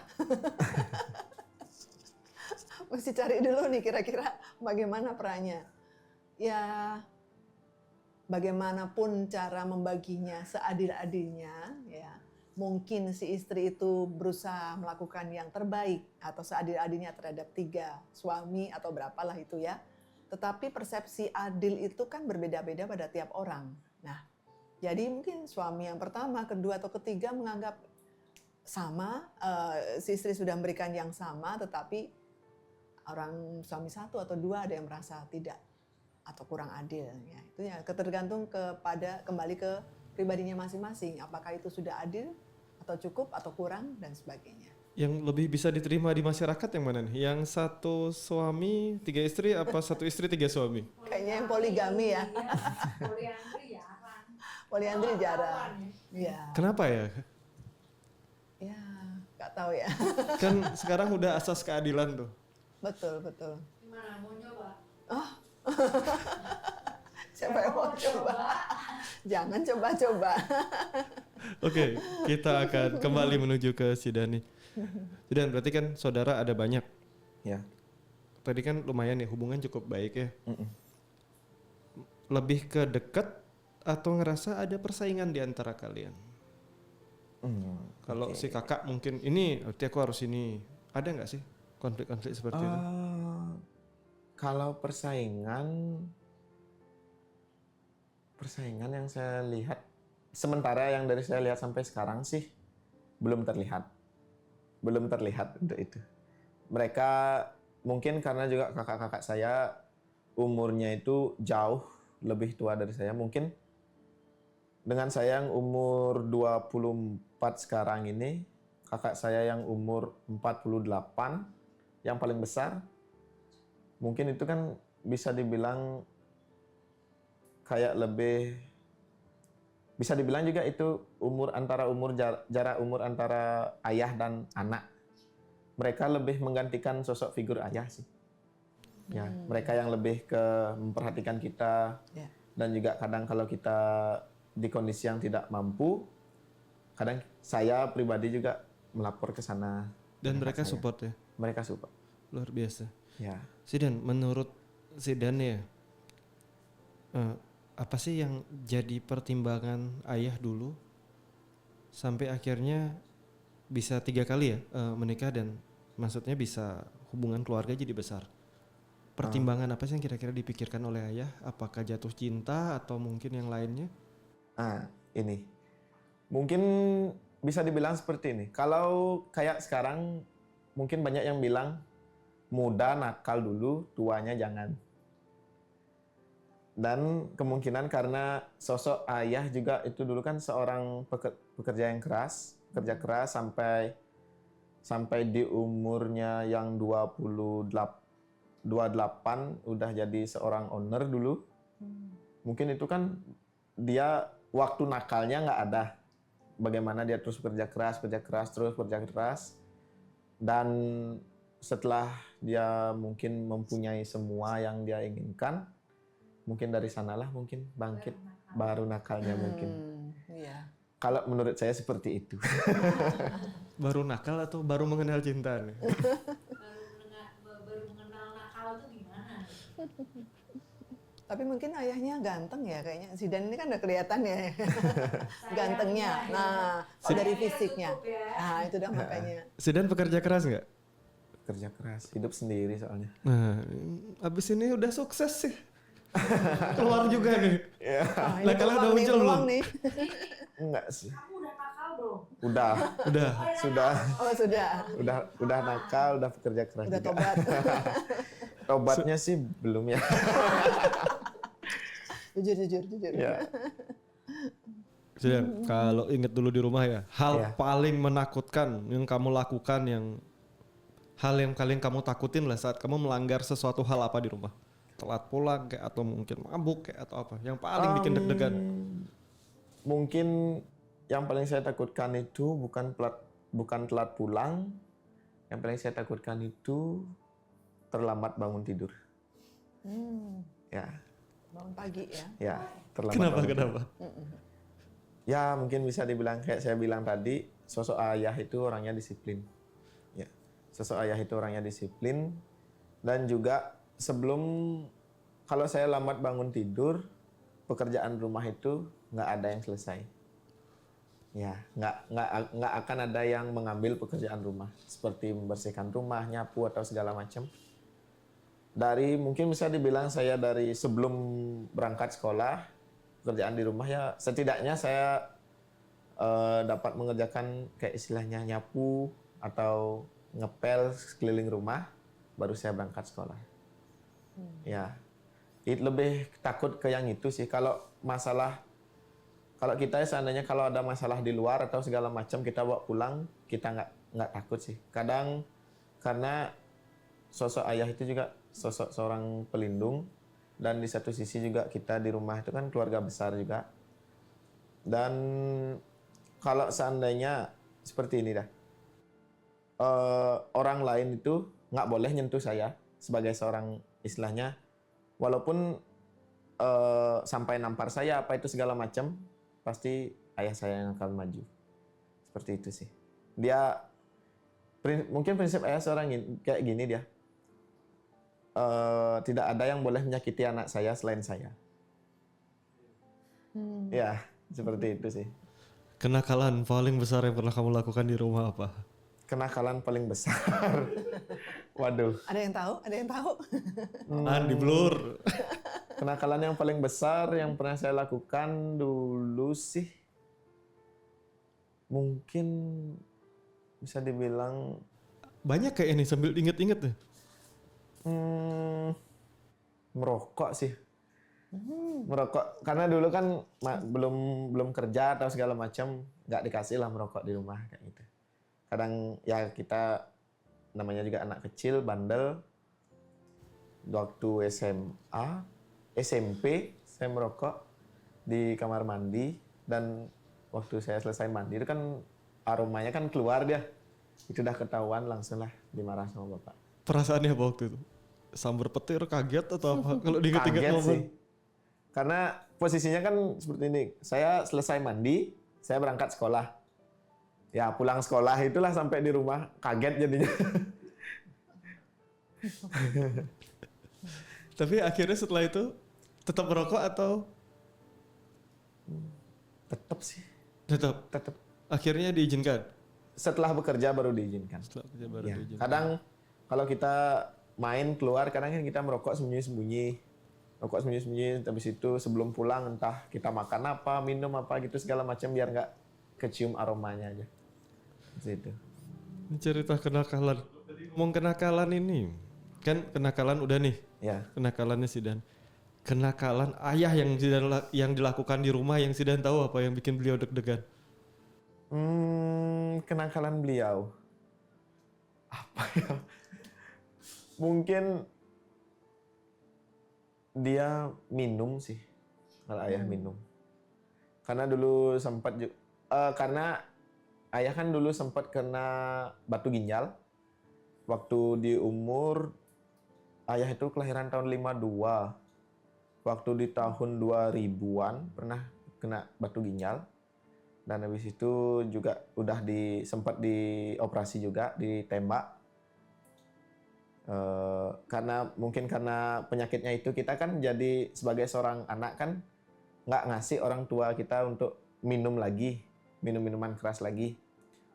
Mesti cari dulu nih kira-kira bagaimana perannya. Ya, bagaimanapun cara membaginya seadil-adilnya, ya. Mungkin si istri itu berusaha melakukan yang terbaik atau seadil-adilnya terhadap 3 suami atau berapalah itu ya. Tetapi persepsi adil itu kan berbeda-beda pada tiap orang. Nah, jadi mungkin suami yang pertama, kedua atau ketiga menganggap sama, si istri sudah memberikan yang sama, tetapi orang suami 1 atau 2 ada yang merasa tidak atau kurang adil. Ya, itu ya tergantung kembali ke pribadinya masing-masing. Apakah itu sudah adil atau cukup atau kurang dan sebagainya. Yang lebih bisa diterima di masyarakat yang mana nih? Yang 1 suami 3 istri apa 1 istri 3 suami? Kayaknya yang poligami ya. Poliandri jarang. Poliandri jarang. Kawan ya. Ya, Kenapa ya? ya nggak tahu ya. Kan sekarang udah asas keadilan tuh. Betul, betul. Gimana mau coba? Siapa yang mau coba? Jangan coba-coba. Oke, kita akan kembali menuju ke Sidani. Sidan, berarti kan saudara ada banyak. ya. Tadi kan lumayan ya, hubungan cukup baik ya. Mm-mm. Lebih ke dekat atau ngerasa ada persaingan di antara kalian? Kalau Oke. si kakak mungkin ini, berarti aku harus ini. Ada nggak sih konflik-konflik seperti itu? Kalau persaingan yang saya lihat, sementara yang dari saya lihat sampai sekarang sih belum terlihat untuk itu. Mereka mungkin karena juga kakak-kakak saya umurnya itu jauh lebih tua dari saya. Mungkin dengan saya yang umur 24 sekarang ini, kakak saya yang umur 48, yang paling besar, mungkin itu kan bisa dibilang kayak lebih, bisa dibilang juga itu jarak umur antara ayah dan anak. Mereka lebih menggantikan sosok figur ayah sih. Ya, mereka yang lebih ke memperhatikan kita, Ya. dan juga kadang kalau kita di kondisi yang tidak mampu, kadang saya pribadi juga melapor ke sana. Dan ke mereka saya. support ya, Mereka support. luar biasa. Ya. Sidan, menurut Sidan ya, apa sih yang jadi pertimbangan ayah dulu sampai akhirnya bisa 3 kali ya menikah dan maksudnya bisa hubungan keluarga jadi besar? Pertimbangan apa sih yang kira-kira dipikirkan oleh ayah? Apakah jatuh cinta atau mungkin yang lainnya? Ini mungkin bisa dibilang seperti ini. Kalau kayak sekarang mungkin banyak yang bilang muda nakal dulu, tuanya jangan. Dan kemungkinan karena sosok ayah juga itu dulu kan seorang pekerja yang keras, kerja keras sampai di umurnya yang 28 udah jadi seorang owner dulu. Mungkin itu kan dia waktu nakalnya nggak ada. Bagaimana dia terus kerja keras, dan setelah dia mungkin mempunyai semua yang dia inginkan, mungkin dari sanalah mungkin bangkit baru nakalnya mungkin. Iya. Kalau menurut saya seperti itu. Baru nakal atau baru mengenal cinta nih? Baru mengenal nakal itu gimana? Tapi mungkin ayahnya ganteng ya kayaknya. Zidan ini kan udah kelihatan ya gantengnya. Sayangnya, Nah, ya. dari Sayangnya fisiknya. tutup ya. Nah, itu udah makanya. Sidan pekerja keras nggak? Kerja keras, hidup sendiri soalnya. Nah, abis ini udah sukses sih. Keluar juga nih. Ya, Ah, Lah, ini kalian udah peluang nih, muncul peluang belum? nih. enggak sih. Kamu udah nakal belum? Udah, Udah. sudah, Oh sudah, udah nakal, udah pekerja keras udah juga. tobat. Tobatnya sih belum ya. Jujur. Ya. Zidan, kalau inget dulu di rumah ya, hal Iya. paling menakutkan yang kamu lakukan, hal yang paling kamu takutin lah saat kamu melanggar sesuatu hal apa di rumah? Telat pulang kayak atau mungkin mabuk kayak atau apa? Yang paling bikin deg-degan. Mungkin yang paling saya takutkan itu bukan telat pulang. Yang paling saya takutkan itu terlambat bangun tidur. Ya, Bangun pagi ya. ya, terlambat. Kenapa? bangun Kenapa? tidur. Ya, mungkin bisa dibilang kayak saya bilang tadi, sosok ayah itu orangnya disiplin. Ya, sosok ayah itu orangnya disiplin dan juga kalau saya lambat bangun tidur, pekerjaan rumah itu nggak ada yang selesai. Ya, nggak akan ada yang mengambil pekerjaan rumah seperti membersihkan rumah, nyapu atau segala macam. Mungkin bisa dibilang saya dari sebelum berangkat sekolah, pekerjaan di rumah ya setidaknya saya dapat mengerjakan kayak istilahnya nyapu atau ngepel sekeliling rumah baru saya berangkat sekolah. Ya, lebih takut ke yang itu sih. Kalau kita seandainya kalau ada masalah di luar atau segala macam kita bawa pulang, kita nggak takut sih. Kadang karena sosok ayah itu juga sosok seorang pelindung, dan di satu sisi juga kita di rumah itu kan keluarga besar juga. Dan kalau seandainya seperti ini dah, orang lain itu nggak boleh nyentuh saya sebagai seorang istilahnya, walaupun sampai nampar saya apa itu segala macam, pasti ayah saya yang akan maju. Seperti itu sih. Mungkin prinsip ayah seorang kayak gini dia. Tidak ada yang boleh menyakiti anak saya selain saya. Ya, seperti itu sih. Kenakalan paling besar yang pernah kamu lakukan di rumah apa? Kenakalan paling besar. Waduh. Ada yang tahu? Ada yang tahu? Di blur. Kenakalan yang paling besar yang pernah saya lakukan dulu sih, mungkin bisa dibilang Banyak kayak ini sambil inget-inget deh. merokok sih. Merokok karena dulu kan belum kerja atau segala macam, nggak dikasih lah merokok di rumah kayak gitu. Kadang ya kita namanya juga anak kecil, bandel. Waktu SMP saya merokok di kamar mandi, dan waktu saya selesai mandi itu kan aromanya kan keluar dia. Itu udah ketahuan, langsung lah dimarah sama bapak. Perasaannya apa waktu itu? Sambar petir, kaget atau apa? Kalau diinget-inget Kaget sih. momen. Karena posisinya kan seperti ini. Saya selesai mandi, saya berangkat sekolah. Ya pulang sekolah itulah sampai di rumah kaget jadinya. Tapi akhirnya setelah itu tetap merokok atau Tetap sih. tetap? Tetap. Akhirnya diizinkan. Setelah bekerja baru diizinkan. Setelah kerja baru Ya. diizinkan. Kadang kalau kita main keluar, kadang kan kita merokok sembunyi-sembunyi. Rokok sembunyi-sembunyi, habis itu sebelum pulang entah kita makan apa, minum apa gitu segala macam biar nggak kecium aromanya aja. Gitu. Ini cerita kenakalan. Ngomong kenakalan ini, kan kenakalan udah nih. Ya. Kenakalannya Zidan. Kenakalan ayah yang dilakukan di rumah yang Zidan tahu apa yang bikin beliau deg-degan? Kenakalan beliau. Apa ya? Mungkin dia minum sih. Kalau ayah minum. Karena dulu karena ayah kan dulu sempat kena batu ginjal. Waktu di umur ayah itu kelahiran tahun 52. Waktu di tahun 2000-an pernah kena batu ginjal. Dan habis itu juga udah sempat dioperasi juga, ditembak. Karena penyakitnya itu, kita kan jadi sebagai seorang anak kan nggak ngasih orang tua kita untuk minum minuman keras lagi.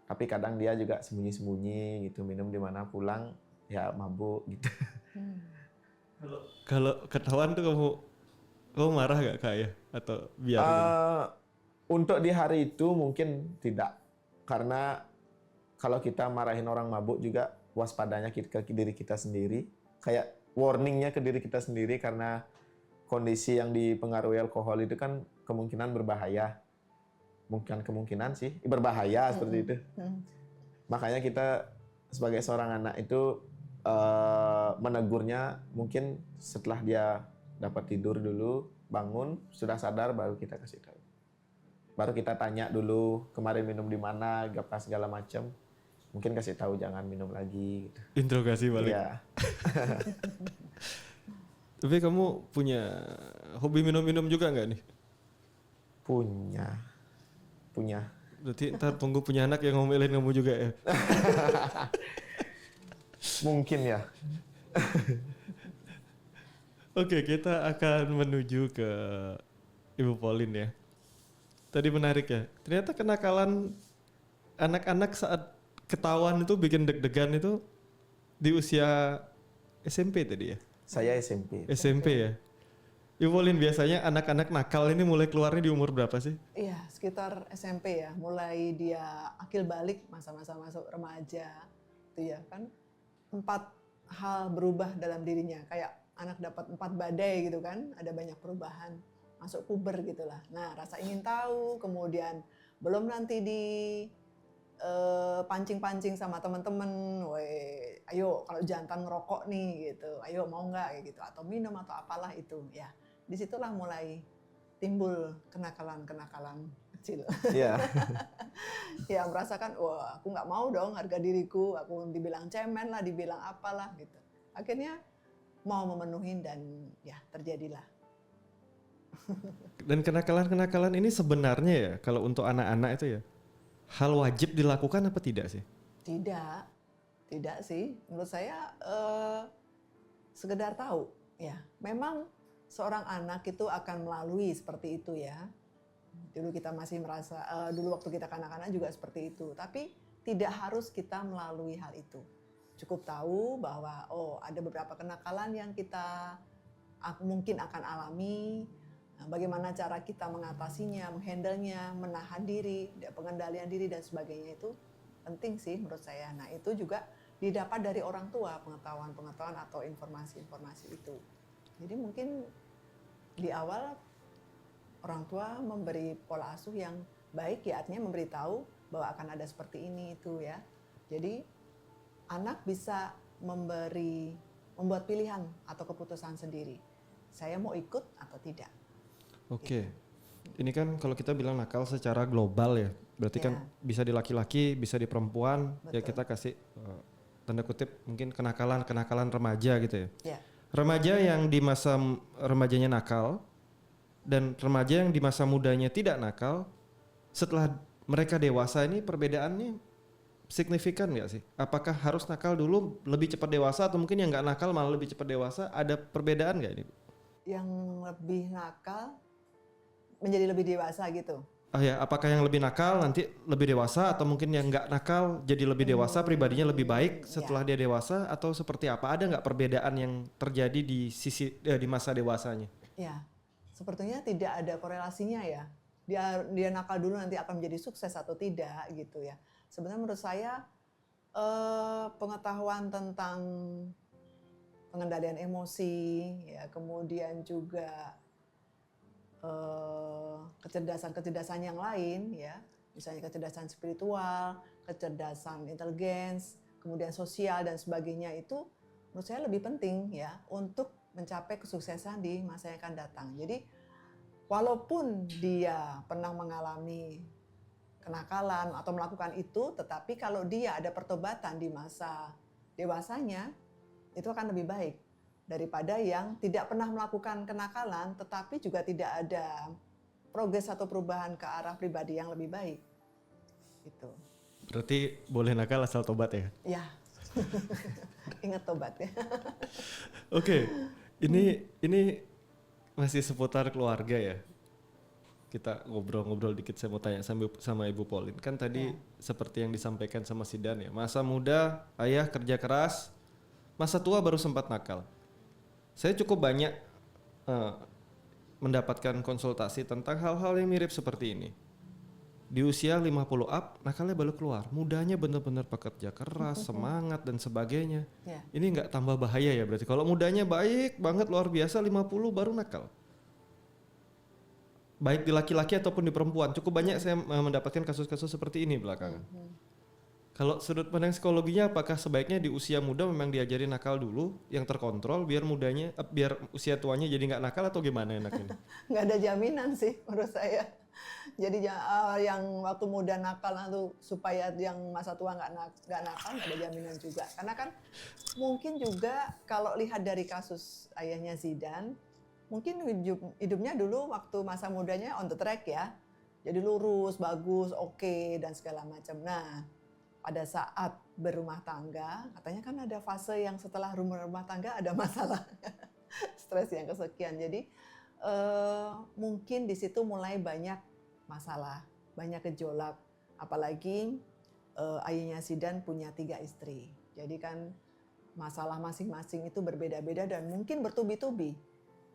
Tapi kadang dia juga sembunyi-sembunyi gitu, minum di mana pulang ya mabuk gitu. Kalau ketahuan tuh kamu Kamu marah gak ke ayah? Atau biar gitu? Untuk di hari itu mungkin tidak, karena kalau kita marahin orang mabuk juga waspadanya ke diri kita sendiri, kayak warningnya ke diri kita sendiri, karena kondisi yang dipengaruhi alkohol itu kan kemungkinan berbahaya, kemungkinan sih berbahaya seperti itu. Makanya kita sebagai seorang anak itu menegurnya mungkin setelah dia dapat tidur dulu, bangun, sudah sadar, baru kita kasih tahu. Baru kita tanya dulu kemarin minum di mana, apa segala macam. Mungkin kasih tahu jangan minum lagi gitu. Interogasi balik. Iya. Tapi kamu punya hobi minum-minum juga nggak nih? Punya. Berarti ntar tunggu punya anak yang ngomelin kamu juga ya? Mungkin ya. Oke, kita akan menuju ke Ibu Pauline ya. Tadi menarik ya. Ternyata kenakalan anak-anak saat ketahuan itu bikin deg-degan itu di usia SMP tadi ya? Saya SMP. SMP ya? Ibu Pauline, biasanya anak-anak nakal ini mulai keluarnya di umur berapa sih? Iya, sekitar SMP ya, mulai dia akil balik, masa-masa masuk remaja, itu ya kan 4 hal berubah dalam dirinya, kayak anak dapat 4 badai gitu kan, ada banyak perubahan, masuk puber gitulah. Nah, rasa ingin tahu, kemudian belum nanti di pancing-pancing sama teman-teman, weh, ayo kalau jantan ngerokok nih gitu, ayo mau nggak kayak gitu, atau minum atau apalah itu, ya. Disitulah mulai timbul kenakalan-kenakalan kecil. Iya. Ya merasakan, wah aku nggak mau dong harga diriku, aku dibilang cemen lah, dibilang apalah gitu. Akhirnya mau memenuhi dan ya terjadilah. Dan kenakalan-kenakalan ini sebenarnya ya, kalau untuk anak-anak itu ya, hal wajib dilakukan apa tidak sih? Tidak sih. Menurut saya sekedar tahu. Ya, memang seorang anak itu akan melalui seperti itu ya. Dulu kita masih merasa, dulu waktu kita kanak-kanak juga seperti itu. Tapi tidak harus kita melalui hal itu. Cukup tahu bahwa ada beberapa kenakalan yang kita mungkin akan alami. Bagaimana cara kita mengatasinya, menghandlenya, menahan diri, pengendalian diri dan sebagainya itu penting sih menurut saya. Nah itu juga didapat dari orang tua, pengetahuan-pengetahuan atau informasi-informasi itu. Jadi mungkin di awal orang tua memberi pola asuh yang baik, ya artinya memberitahu bahwa akan ada seperti ini itu ya. Jadi anak bisa membuat pilihan atau keputusan sendiri. Saya mau ikut atau tidak. Oke. Ini kan kalau kita bilang nakal secara global ya. Berarti kan bisa di laki-laki, bisa di perempuan. Betul. Ya kita kasih tanda kutip mungkin kenakalan remaja gitu ya. Ya. Remaja yang di masa remajanya nakal dan remaja yang di masa mudanya tidak nakal, setelah mereka dewasa ini perbedaannya signifikan nggak sih? Apakah harus nakal dulu lebih cepat dewasa atau mungkin yang nggak nakal malah lebih cepat dewasa? Ada perbedaan nggak ini? Yang lebih nakal menjadi lebih dewasa gitu. Apakah yang lebih nakal nanti lebih dewasa atau mungkin yang nggak nakal jadi lebih dewasa, pribadinya lebih baik setelah dia dewasa, atau seperti apa? Ada nggak perbedaan yang terjadi di di masa dewasanya? Ya, sepertinya tidak ada korelasinya ya. Dia nakal dulu nanti akan menjadi sukses atau tidak gitu ya. Sebenarnya menurut saya pengetahuan tentang pengendalian emosi, ya kemudian juga kecerdasan-kecerdasan yang lain ya, misalnya kecerdasan spiritual, kecerdasan inteligens, kemudian sosial dan sebagainya, itu menurut saya lebih penting ya untuk mencapai kesuksesan di masa yang akan datang. Jadi walaupun dia pernah mengalami kenakalan atau melakukan itu, tetapi kalau dia ada pertobatan di masa dewasanya, itu akan lebih baik daripada yang tidak pernah melakukan kenakalan tetapi juga tidak ada progres atau perubahan ke arah pribadi yang lebih baik. Gitu. Berarti boleh nakal asal tobat ya? Ya. Ingat tobat ya. Oke. Ini masih seputar keluarga ya. Kita ngobrol-ngobrol dikit, saya mau tanya sama Ibu Pauline. Kan tadi seperti yang disampaikan sama Sidan ya. Masa muda ayah kerja keras, masa tua baru sempat nakal. Saya cukup banyak mendapatkan konsultasi tentang hal-hal yang mirip seperti ini. Di usia 50 up, nakalnya baru keluar. Mudanya benar-benar pekerja keras, semangat dan sebagainya. Ya. Ini nggak tambah bahaya ya berarti. Kalau mudanya baik banget luar biasa 50 baru nakal. Baik di laki-laki ataupun di perempuan. Cukup banyak saya mendapatkan kasus-kasus seperti ini belakangan. Kalau sudut pandang psikologinya, apakah sebaiknya di usia muda memang diajari nakal dulu yang terkontrol biar biar usia tuanya jadi nggak nakal atau gimana enaknya? Nggak ada jaminan sih menurut saya. Jadi yang waktu muda nakal itu supaya yang masa tua nggak nakal nggak ada jaminan juga. Karena kan mungkin juga kalau lihat dari kasus ayahnya Zidane, mungkin hidupnya dulu waktu masa mudanya on the track ya. Jadi lurus, bagus, oke, dan segala macam. Nah, pada saat berumah tangga, katanya kan ada fase yang setelah rumah tangga ada masalah. Stres yang kesekian. Jadi mungkin di situ mulai banyak masalah, banyak gejolak. Apalagi ayahnya Zidane punya 3 istri. Jadi kan masalah masing-masing itu berbeda-beda dan mungkin bertubi-tubi.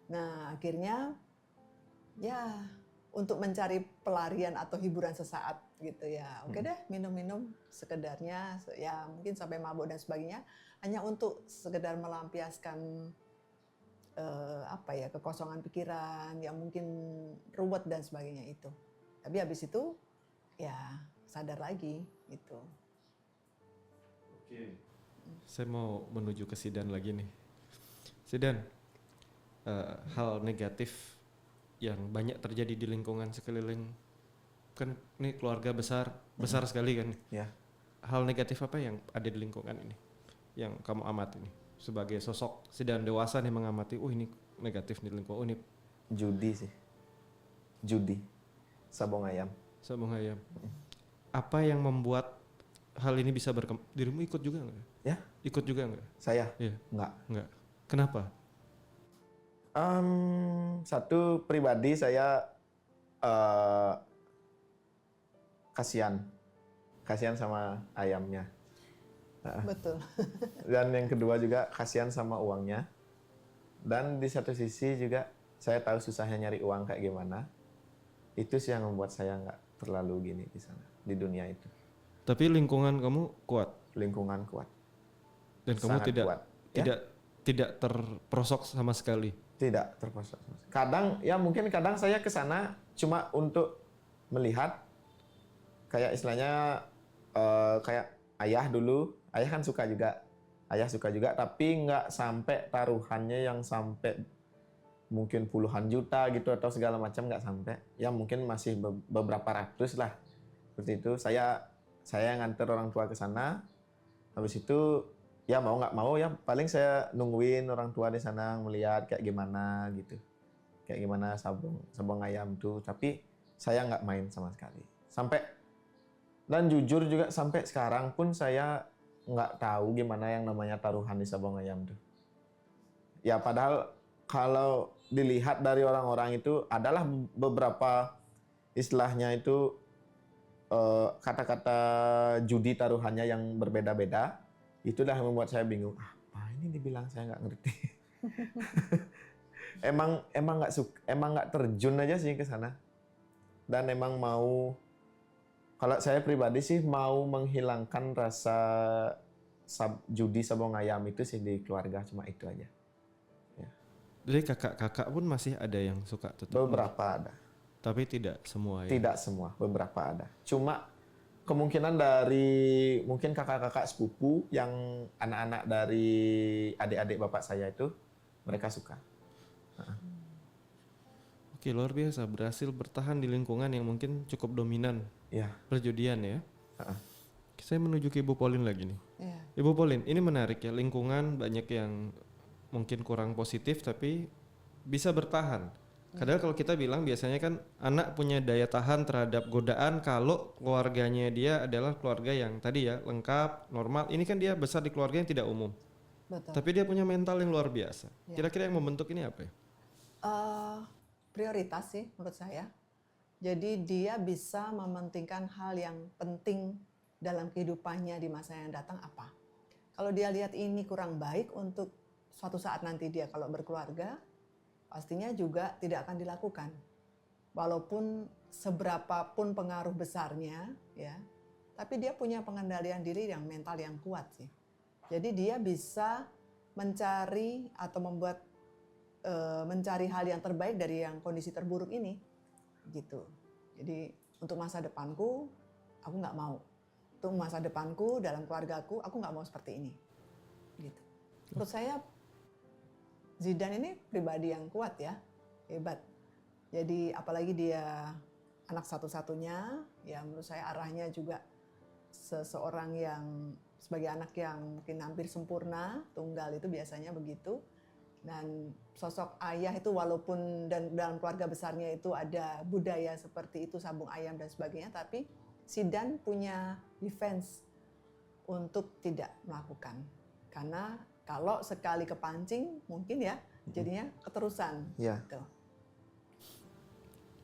Nah, akhirnya ya untuk mencari pelarian atau hiburan sesaat gitu ya. Oke deh, minum-minum sekedarnya ya mungkin sampai mabuk dan sebagainya hanya untuk sekedar melampiaskan kekosongan pikiran yang mungkin ruwet dan sebagainya itu. Tapi habis itu ya sadar lagi gitu. Oke. Saya mau menuju ke Zidane lagi nih. Zidane, hal negatif yang banyak terjadi di lingkungan sekeliling, kan ini keluarga besar sekali kan. Ya. Hal negatif apa yang ada di lingkungan ini yang kamu amati nih sebagai sosok Zidane dewasa nih mengamati, ini negatif di lingkungan, ini Judi sih. Judi. Sabong ayam. sabung ayam. Apa yang membuat hal ini bisa dirimu ikut juga nggak? Ya? Ikut juga nggak? Saya? Iya. Enggak. Kenapa? Satu pribadi saya kasihan sama ayamnya. Betul. Dan yang kedua juga kasihan sama uangnya. Dan di satu sisi juga saya tahu susahnya nyari uang kayak gimana. Itu sih yang membuat saya nggak terlalu gini di sana, di dunia itu. Tapi lingkungan kamu kuat Lingkungan kuat. dan kamu Sangat tidak kuat. tidak terperosok sama sekali. Tidak terpaksa. Kadang saya ke sana cuma untuk melihat, kayak istilahnya kayak ayah dulu, ayah suka juga, tapi nggak sampai taruhannya yang sampai mungkin puluhan juta gitu atau segala macam, nggak sampai. Ya mungkin masih beberapa ratus lah. Seperti itu. Saya nganter orang tua ke sana. Habis itu ya mau nggak mau ya paling saya nungguin orang tua di sana melihat kayak gimana gitu, kayak gimana sabung ayam tuh. Tapi saya nggak main sama sekali dan jujur juga sampai sekarang pun saya nggak tahu gimana yang namanya taruhan di sabung ayam tuh. Ya padahal kalau dilihat dari orang-orang itu adalah beberapa istilahnya itu kata-kata judi taruhannya yang berbeda-beda. Itulah yang membuat saya bingung. Apa ini dibilang, saya nggak ngerti. emang nggak terjun aja sih ke sana. Dan emang kalau saya pribadi sih mau menghilangkan rasa judi sabung ayam itu sih di keluarga, cuma itu aja. Ya. Jadi kakak-kakak pun masih ada yang suka tetap. Beberapa ada. Tapi tidak semua ya. Tidak semua, beberapa ada. Cuma kemungkinan dari mungkin kakak-kakak sepupu yang anak-anak dari adik-adik bapak saya itu mereka suka. Oke, luar biasa, berhasil bertahan di lingkungan yang mungkin cukup dominan Ya. perjudian ya. Saya menuju ke Ibu Pauline lagi nih. Ya. Ibu Pauline, ini menarik ya, lingkungan banyak yang mungkin kurang positif tapi bisa bertahan. Kadang kalau kita bilang biasanya kan anak punya daya tahan terhadap godaan kalau keluarganya dia adalah keluarga yang tadi ya lengkap, normal. Ini kan dia besar di keluarga yang tidak umum. Betul. Tapi dia punya mental yang luar biasa. Ya. Kira-kira yang membentuk ini apa ya? Prioritas sih menurut saya. Jadi dia bisa mementingkan hal yang penting dalam kehidupannya di masa yang datang apa. Kalau dia lihat ini kurang baik untuk suatu saat nanti dia kalau berkeluarga, pastinya juga tidak akan dilakukan. Walaupun seberapapun pengaruh besarnya, ya, tapi dia punya pengendalian diri yang mental yang kuat sih. Jadi dia bisa mencari atau mencari hal yang terbaik dari yang kondisi terburuk ini, gitu. Jadi untuk masa depanku, aku nggak mau. Untuk masa depanku dalam keluargaku, aku nggak mau seperti ini, gitu. Menurut saya Zidane ini pribadi yang kuat ya, hebat. Jadi apalagi dia anak satu-satunya, ya menurut saya arahnya juga seseorang yang sebagai anak yang mungkin hampir sempurna, tunggal itu biasanya begitu. Dan sosok ayah itu walaupun dan dalam keluarga besarnya itu ada budaya seperti itu, sabung ayam dan sebagainya, tapi Zidane punya defense untuk tidak melakukan. Karena kalau sekali kepancing mungkin ya jadinya keterusan. Ya. Gitu.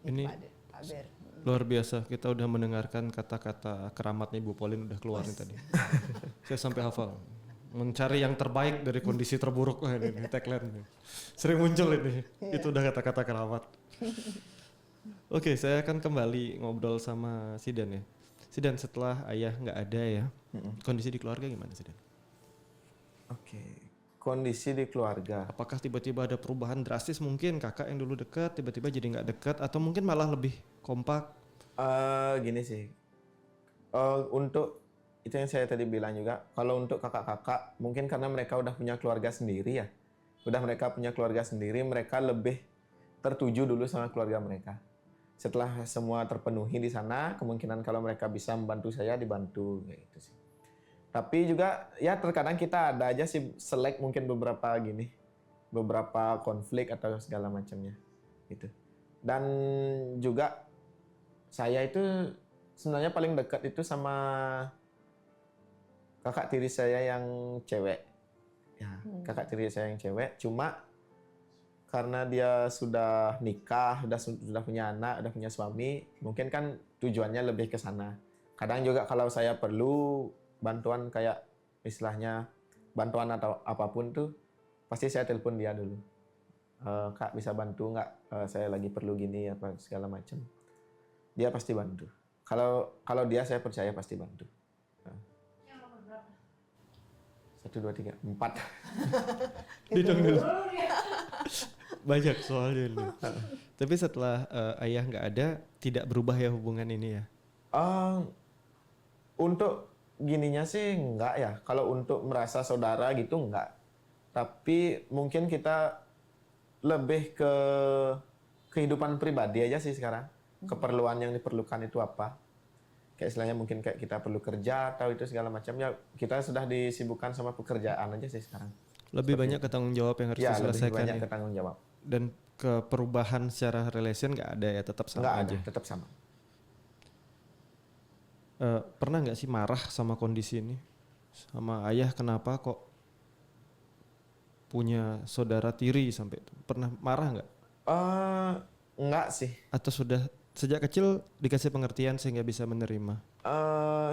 Ini Pak Ber. luar biasa, kita udah mendengarkan kata-kata keramatnya Ibu Pauline udah keluar nih tadi. Saya sampai hafal. Mencari yang terbaik dari kondisi terburuk. Wah, ini tagline nih. Sering muncul ini. Itu udah kata-kata keramat. Oke, saya akan kembali ngobrol sama Zidane ya. Zidane, setelah ayah nggak ada ya, kondisi di keluarga gimana Zidane? Oke. Kondisi di keluarga. Apakah tiba-tiba ada perubahan drastis, mungkin kakak yang dulu dekat tiba-tiba jadi nggak dekat, atau mungkin malah lebih kompak? Gini sih. Untuk itu yang saya tadi bilang juga, kalau untuk kakak-kakak mungkin karena mereka udah punya keluarga sendiri ya. Mereka punya keluarga sendiri, mereka lebih tertuju dulu sama keluarga mereka. Setelah semua terpenuhi di sana, kemungkinan kalau mereka bisa membantu saya dibantu kayak gitu sih. Tapi juga ya terkadang kita ada aja sih selek mungkin beberapa konflik atau segala macamnya gitu. Dan juga saya itu sebenarnya paling dekat itu sama kakak tiri saya yang cewek. Ya, kakak tiri saya yang cewek. Cuma karena dia sudah nikah, sudah punya anak, sudah punya suami, mungkin kan tujuannya lebih ke sana. Kadang juga kalau saya perlu bantuan kayak istilahnya bantuan atau apapun tuh, pasti saya telepon dia dulu. Kak bisa bantu nggak? Saya lagi perlu gini apa segala macam. Dia pasti bantu. Kalau dia saya percaya pasti bantu. Yang nomor berapa? 1, 2, 3, 4. Didong dulu. Banyak soalnya ini. Tapi setelah ayah nggak ada, tidak berubah ya hubungan ini ya? Untuk gininya sih enggak ya. Kalau untuk merasa saudara gitu enggak. Tapi mungkin kita lebih ke kehidupan pribadi aja sih sekarang. Keperluan yang diperlukan itu apa. Kayak istilahnya mungkin kayak kita perlu kerja atau itu segala macam. Ya kita sudah disibukkan sama pekerjaan aja sih sekarang. Lebih banyak ketanggung jawab yang harus Ya, lebih diselesaikan banyak ya? ketanggung jawab. Dan ke perubahan secara relation nggak ada ya, tetap sama Enggak aja? ada, tetap sama. Pernah nggak sih marah sama kondisi ini? Sama ayah kenapa kok punya saudara tiri sampai itu? Pernah marah nggak? Enggak sih. Atau sudah sejak kecil dikasih pengertian sehingga bisa menerima?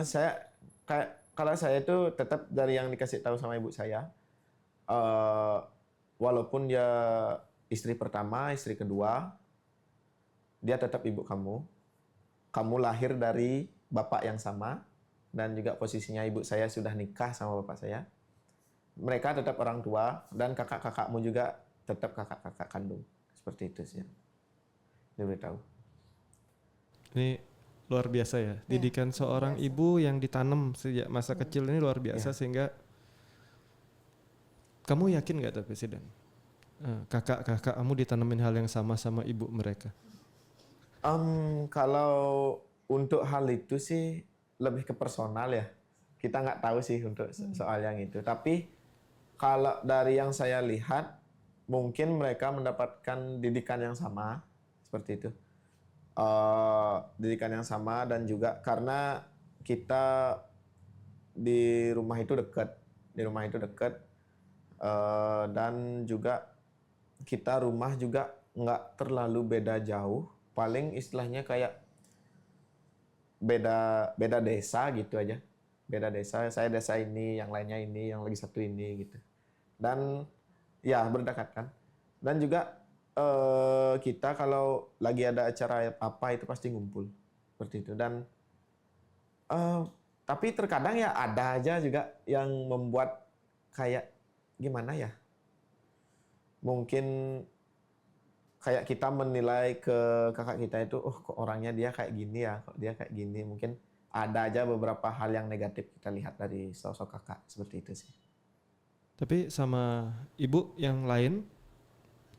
Saya kayak kalau saya itu tetap dari yang dikasih tahu sama ibu saya, walaupun dia istri pertama, istri kedua, dia tetap ibu kamu. Kamu lahir dari bapak yang sama dan juga posisinya ibu saya sudah nikah sama bapak saya. Mereka tetap orang tua dan kakak-kakakmu juga tetap kakak-kakak kandung. Seperti itu sih. Diberitahu. Ini luar biasa ya. Didikan seorang ibu yang ditanam sejak masa kecil ini luar biasa sehingga kamu yakin nggak tapi Zidane? Kakak-kakak kamu ditanamin hal yang sama sama ibu mereka? Kalau untuk hal itu sih lebih ke personal ya. Kita nggak tahu sih untuk soal yang itu. Tapi kalau dari yang saya lihat, mungkin mereka mendapatkan didikan yang sama seperti itu. Didikan yang sama dan juga karena kita di rumah itu dekat, dan juga kita rumah juga nggak terlalu beda jauh, paling istilahnya kayak beda desa gitu aja, beda desa, saya desa ini, yang lainnya ini, yang lagi satu ini gitu, dan ya berdekatan. Dan juga kita kalau lagi ada acara apa itu pasti ngumpul seperti itu. Dan tapi terkadang ya ada aja juga yang membuat kayak gimana ya? Mungkin kayak kita menilai ke kakak kita itu, oh kok orangnya dia kayak gini ya, kok dia kayak gini. Mungkin ada aja beberapa hal yang negatif kita lihat dari sosok kakak seperti itu sih. Tapi sama ibu yang lain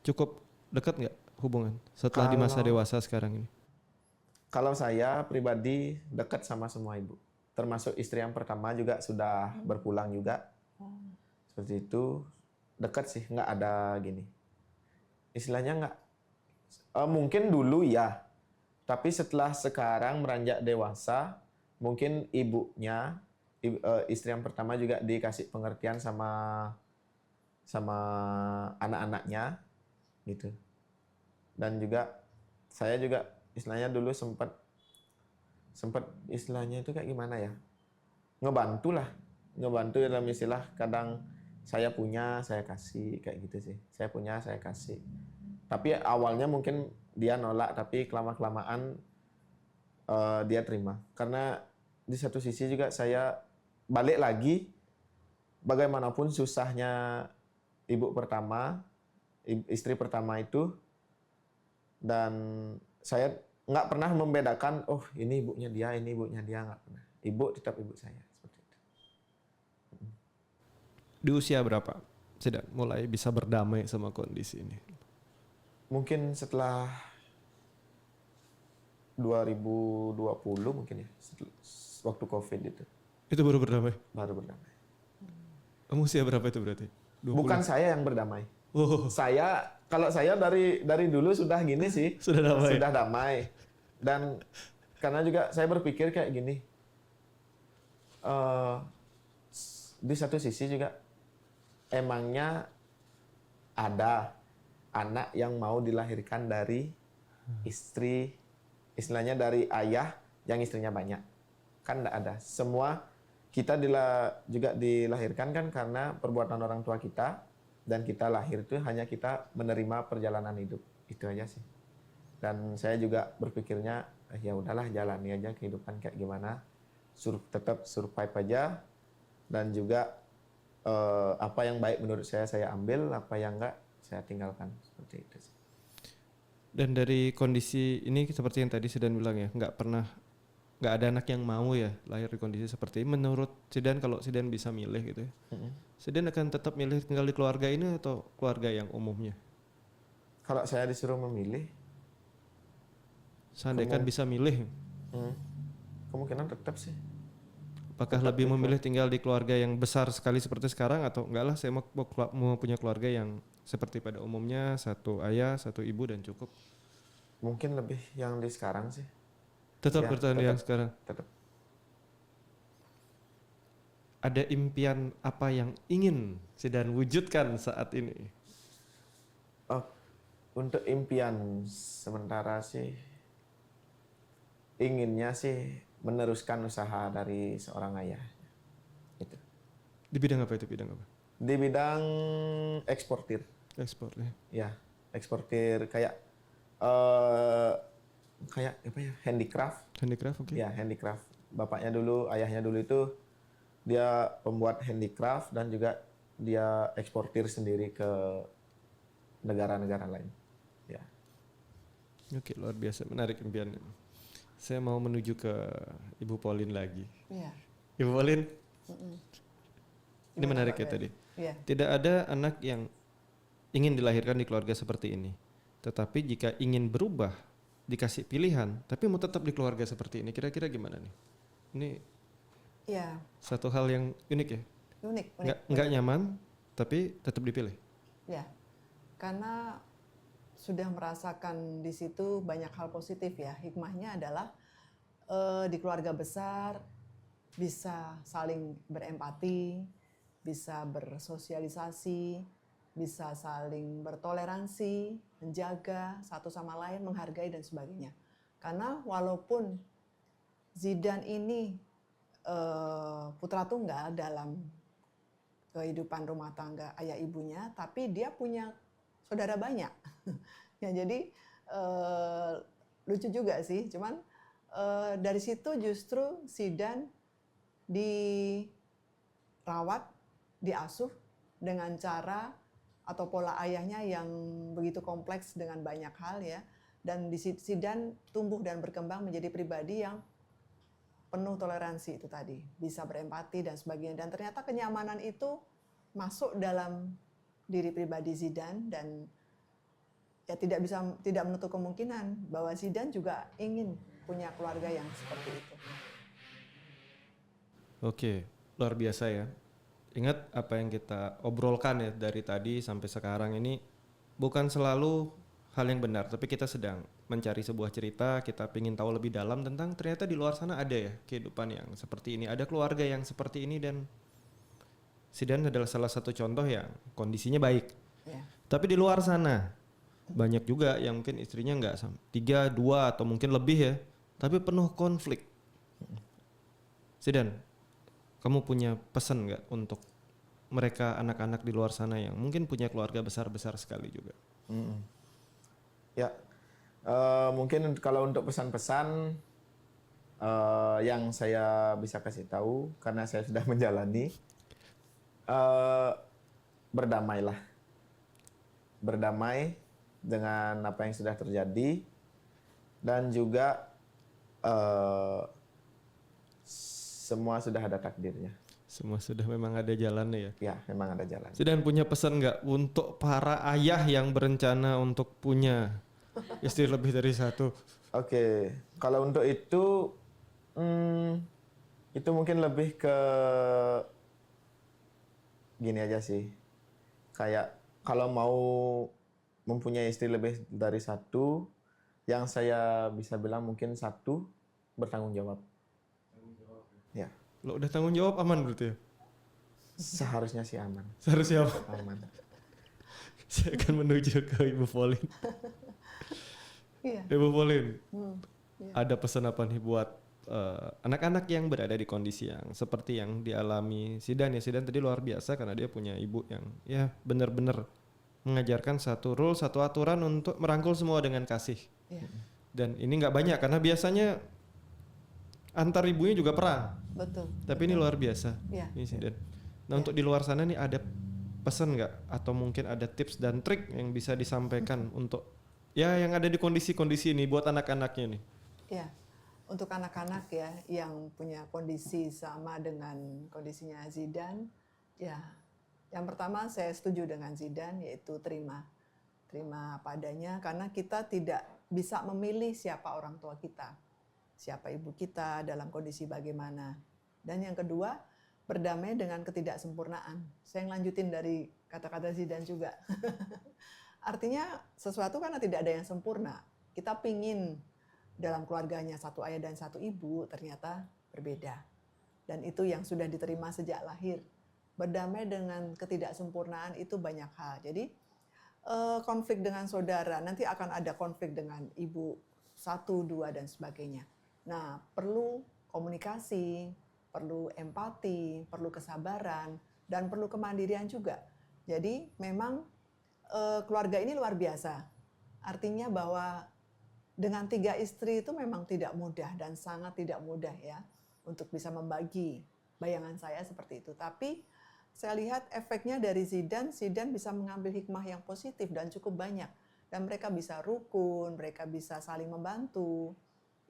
cukup dekat nggak hubungan setelah di masa dewasa sekarang ini? Kalau saya pribadi dekat sama semua ibu. Termasuk istri yang pertama juga sudah berpulang juga. Seperti itu. Dekat sih, nggak ada gini. Istilahnya nggak. Mungkin dulu ya. Tapi setelah sekarang meranjak dewasa, mungkin ibunya, istri yang pertama juga dikasih pengertian sama anak-anaknya gitu. Dan juga saya juga istilahnya dulu sempat istilahnya itu kayak gimana ya, ngebantu dalam istilah kadang saya punya saya kasih kayak gitu sih, saya punya saya kasih. Tapi awalnya mungkin dia nolak, tapi kelamaan dia terima, karena di satu sisi juga saya balik lagi, bagaimanapun susahnya ibu pertama, istri pertama itu, dan saya nggak pernah membedakan, oh ini ibunya dia, nggak pernah. Ibu tetap ibu saya, seperti itu. Di usia berapa Zidan mulai bisa berdamai sama kondisi ini? Mungkin setelah 2020 mungkin ya, waktu COVID itu. Itu baru berdamai? Baru berdamai. Kamu usia berapa itu berarti? 20? Bukan saya yang berdamai. Oh. Kalau saya dari dulu sudah gini sih. Sudah damai. Sudah damai. Dan karena juga saya berpikir kayak gini. Di satu sisi juga emangnya ada anak yang mau dilahirkan dari istri, istilahnya dari ayah yang istrinya banyak. Kan enggak ada. Semua kita juga dilahirkan kan karena perbuatan orang tua kita, dan kita lahir itu hanya kita menerima perjalanan hidup. Itu aja sih. Dan saya juga berpikirnya ya udahlah, jalani aja kehidupan kayak gimana. Tetap survive aja, dan juga apa yang baik menurut saya ambil, apa yang enggak saya tinggalkan, seperti itu sih. Dan dari kondisi ini seperti yang tadi Zidan bilang ya, nggak ada anak yang mau ya lahir di kondisi seperti ini. Menurut Zidan, kalau Zidan bisa milih gitu ya, Zidan akan tetap milih tinggal di keluarga ini atau keluarga yang umumnya? Kalau saya disuruh memilih, Seandainya bisa milih, kemungkinan tetap sih. apakah lebih memilih tinggal di keluarga yang besar sekali seperti sekarang, atau enggak lah, saya mau punya keluarga yang seperti pada umumnya, satu ayah, satu ibu dan cukup? Mungkin lebih yang di sekarang sih. Tetap Ya, bertahan di yang sekarang. Tetap. Ada impian apa yang ingin Zidan wujudkan saat ini? Untuk impian sementara sih, inginnya sih meneruskan usaha dari seorang ayah. Itu. Di bidang apa itu? Bidang apa? Di bidang eksportir. Ekspor ya. Ya, eksportir kayak apa ya? Handicraft. Handicraft, oke. Ya, handicraft. Ayahnya dulu itu dia pembuat handicraft, dan juga dia eksportir sendiri ke negara-negara lain. Ya. Oke, luar biasa, menarik impiannya. Saya mau menuju ke Ibu Pauline lagi. Iya. Ibu Pauline, ini Gimana, menarik Pak ya Ray? tadi. Iya. Tidak ada anak yang ingin dilahirkan di keluarga seperti ini. Tetapi jika ingin berubah, dikasih pilihan, tapi mau tetap di keluarga seperti ini, kira-kira gimana nih? Ini Iya. satu hal yang unik ya. Unik. Nggak nyaman, tapi tetap dipilih. Ya, karena sudah merasakan di situ banyak hal positif ya. Hikmahnya adalah di keluarga besar bisa saling berempati, bisa bersosialisasi, bisa saling bertoleransi, menjaga satu sama lain, menghargai dan sebagainya. Karena walaupun Zidan ini putra tunggal dalam kehidupan rumah tangga ayah ibunya, tapi dia punya saudara banyak. Ya jadi lucu juga sih, cuman dari situ justru Zidan dirawat, diasuh dengan cara atau pola ayahnya yang begitu kompleks dengan banyak hal ya. Dan Zidan tumbuh dan berkembang menjadi pribadi yang penuh toleransi itu tadi, bisa berempati dan sebagainya. Dan ternyata kenyamanan itu masuk dalam diri pribadi Zidan dan ya tidak menutup kemungkinan bahwa Zidan juga ingin punya keluarga yang seperti itu. Oke, luar biasa ya. Ingat apa yang kita obrolkan ya dari tadi sampai sekarang ini bukan selalu hal yang benar, tapi kita sedang mencari sebuah cerita, kita ingin tahu lebih dalam tentang ternyata di luar sana ada ya kehidupan yang seperti ini, ada keluarga yang seperti ini dan Zidan adalah salah satu contoh yang kondisinya baik. Ya. Tapi di luar sana banyak juga yang mungkin istrinya nggak 3, 2 atau mungkin lebih ya, tapi penuh konflik. Zidan, kamu punya pesan nggak untuk mereka anak-anak di luar sana yang mungkin punya keluarga besar-besar sekali juga? Ya, mungkin kalau untuk pesan-pesan yang saya bisa kasih tahu karena saya sudah menjalani, berdamailah, berdamai dengan apa yang sudah terjadi dan juga semua sudah ada takdirnya. Semua sudah memang ada jalannya ya. Ya, memang ada jalan. Zidan punya pesan nggak untuk para ayah yang berencana untuk punya istri lebih dari satu? Oke, kalau untuk itu mungkin lebih ke gini aja sih. Kayak kalau mau mempunyai istri lebih dari satu, yang saya bisa bilang mungkin satu bertanggung jawab. Ya, Lo udah tanggung jawab aman berarti ya? seharusnya sih aman. Seharusnya Aman. saya akan menuju ke Ibu Pauline. Iya. Ibu Pauline, Iya. ada pesan apa nih buat anak-anak yang berada di kondisi yang seperti yang dialami Zidan ya? Zidan tadi luar biasa karena dia punya ibu yang ya benar-benar mengajarkan satu rule, satu aturan untuk merangkul semua dengan kasih. Iya. Dan ini nggak banyak karena biasanya antar ibunya juga perang. Betul. Tapi ini luar biasa. Iya. Ini Zidan. Nah untuk di luar sana nih ada pesan nggak atau mungkin ada tips dan trik yang bisa disampaikan untuk ya yang ada di kondisi-kondisi ini buat anak-anaknya nih? Ya, untuk anak-anak ya yang punya kondisi sama dengan kondisinya Zidan, ya yang pertama saya setuju dengan Zidan yaitu terima apa adanya karena kita tidak bisa memilih siapa orang tua kita, siapa ibu kita dalam kondisi bagaimana. Dan yang kedua, berdamai dengan ketidaksempurnaan. Saya lanjutin dari kata-kata Zidan juga. Artinya sesuatu karena tidak ada yang sempurna. Kita pingin dalam keluarganya satu ayah dan satu ibu ternyata berbeda. Dan itu yang sudah diterima sejak lahir. Berdamai dengan ketidaksempurnaan itu banyak hal. Jadi konflik dengan saudara, nanti akan ada konflik dengan ibu 1, 2 dan sebagainya. Nah, perlu komunikasi, perlu empati, perlu kesabaran, dan perlu kemandirian juga. Jadi memang keluarga ini luar biasa. Artinya bahwa dengan 3 istri itu memang tidak mudah dan sangat tidak mudah ya untuk bisa membagi. Bayangan saya seperti itu. Tapi saya lihat efeknya dari Zidan bisa mengambil hikmah yang positif dan cukup banyak. Dan mereka bisa rukun, mereka bisa saling membantu.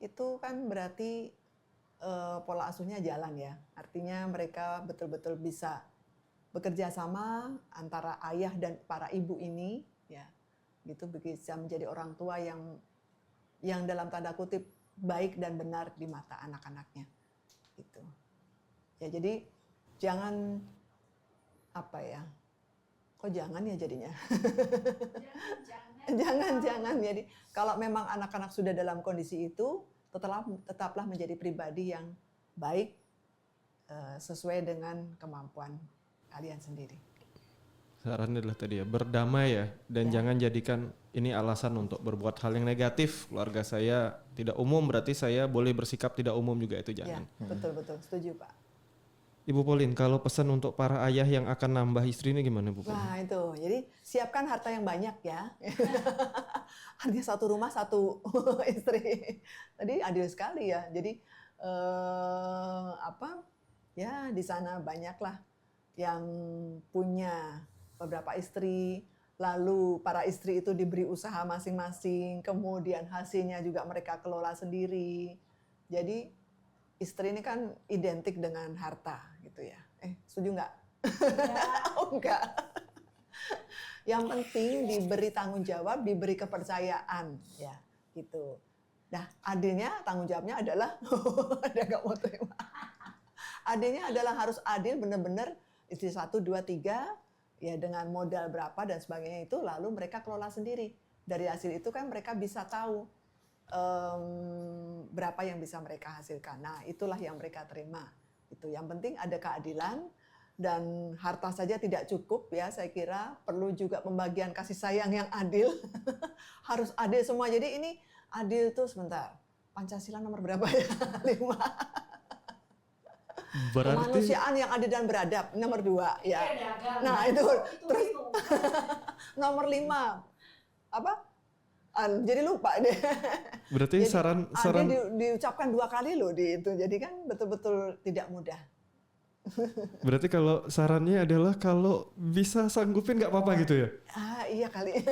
Itu kan berarti pola asuhnya jalan ya. Artinya mereka betul-betul bisa bekerja sama antara ayah dan para ibu ini ya. Gitu bisa menjadi orang tua yang dalam tanda kutip baik dan benar di mata anak-anaknya. Gitu. Ya jadi jangan apa ya? Kok jangan ya jadinya? Jangan. Jadi kalau memang anak-anak sudah dalam kondisi itu, tetaplah menjadi pribadi yang baik sesuai dengan kemampuan kalian sendiri. Sarannya adalah tadi ya, berdamai ya, dan jangan jadikan ini alasan untuk berbuat hal yang negatif. Keluarga saya tidak umum, berarti saya boleh bersikap tidak umum juga, itu jangan. Ya, betul, setuju Pak. Ibu Pauline, kalau pesan untuk para ayah yang akan nambah istri ini gimana, Bu Pauline? Nah itu, jadi siapkan harta yang banyak ya. Artinya satu rumah satu istri. Tadi adil sekali ya. Jadi ya di sana banyaklah yang punya beberapa istri. Lalu para istri itu diberi usaha masing-masing, kemudian hasilnya juga mereka kelola sendiri. Jadi istri ini kan identik dengan harta gitu ya. Setuju nggak? Oh enggak. Yang penting diberi tanggung jawab, diberi kepercayaan ya gitu. Nah adilnya tanggung jawabnya adalah ada nggak mau terima. Adilnya adalah harus adil benar-benar istri 1, 2, 3 ya dengan modal berapa dan sebagainya itu lalu mereka kelola sendiri. Dari hasil itu kan mereka bisa tahu berapa yang bisa mereka hasilkan. Nah, itulah yang mereka terima. Itu yang penting ada keadilan dan harta saja tidak cukup ya. Saya kira perlu juga pembagian kasih sayang yang adil. Harus adil semua. Jadi ini adil tuh sebentar. Pancasila nomor berapa ya? 5. Berarti Kemanusiaan yang adil dan beradab nomor 2 ya. Nah, itu terus nomor 5 apa? Jadi lupa deh. berarti Jadi, saran diucapkan 2 kali loh di itu. Jadi kan betul-betul tidak mudah. berarti kalau sarannya adalah kalau bisa sanggupin nggak apa-apa gitu ya? Iya kali.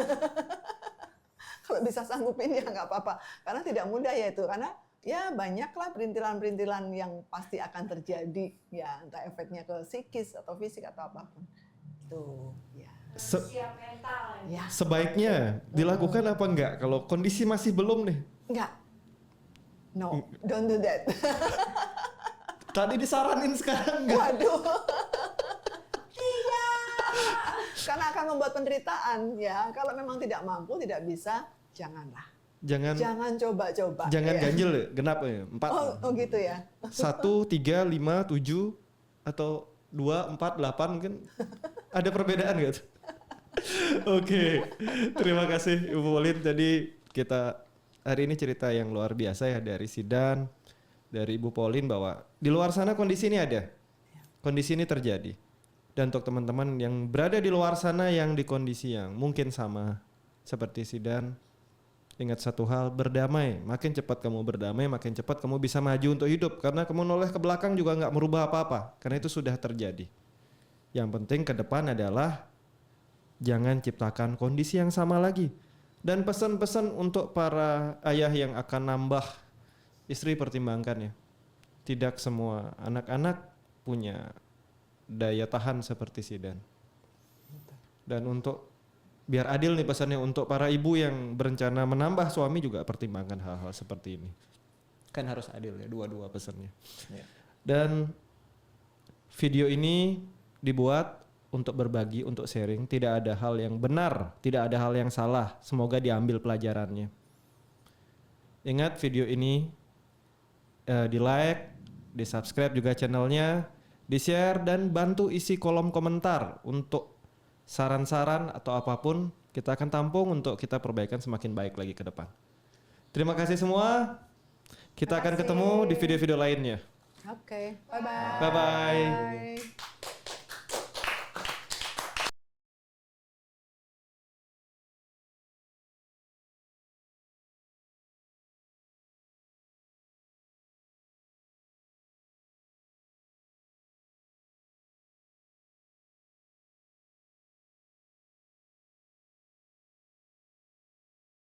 Kalau bisa sanggupin ya nggak apa-apa. Karena tidak mudah ya itu. Karena ya banyaklah perintilan-perintilan yang pasti akan terjadi. Ya entah efeknya ke psikis atau fisik atau apapun. Itu ya. Siap mental ya. Ya. Sebaiknya dilakukan apa enggak kalau kondisi masih belum nih? Enggak. No, don't do that. Tadi disaranin sekarang enggak? Waduh. Karena akan membuat penderitaan ya. Kalau memang tidak mampu, tidak bisa, janganlah. Jangan coba-coba. Jangan ya. ganjil ya, genap ya, 4. Oh gitu ya. 1, 3, 5, 7 atau 2, 4, 8 mungkin ada perbedaan nggak tuh? Oke, terima kasih Ibu Pauline. Jadi kita hari ini cerita yang luar biasa ya dari Zidan, dari Ibu Pauline bahwa di luar sana kondisi ini ada, kondisi ini terjadi. Dan untuk teman-teman yang berada di luar sana yang di kondisi yang mungkin sama seperti Zidan, ingat satu hal, berdamai. Makin cepat kamu berdamai, makin cepat kamu bisa maju untuk hidup. Karena kamu noleh ke belakang juga nggak merubah apa-apa. Karena itu sudah terjadi. Yang penting ke depan adalah jangan ciptakan kondisi yang sama lagi. Dan pesan-pesan untuk para ayah yang akan nambah istri, pertimbangkan ya. Tidak semua anak-anak punya daya tahan seperti Zidan. Dan untuk biar adil nih pesannya untuk para ibu yang berencana menambah suami juga pertimbangkan hal-hal seperti ini. Kan harus adil ya, dua-dua pesannya. Ya. Dan video ini dibuat untuk berbagi, untuk sharing. Tidak ada hal yang benar, tidak ada hal yang salah. Semoga diambil pelajarannya. Ingat video ini di like, di subscribe juga channelnya, di share dan bantu isi kolom komentar untuk saran-saran atau apapun kita akan tampung untuk kita perbaikan semakin baik lagi ke depan. Terima kasih semua. Kita akan ketemu di video-video lainnya. Oke, bye-bye. Bye-bye. Bye.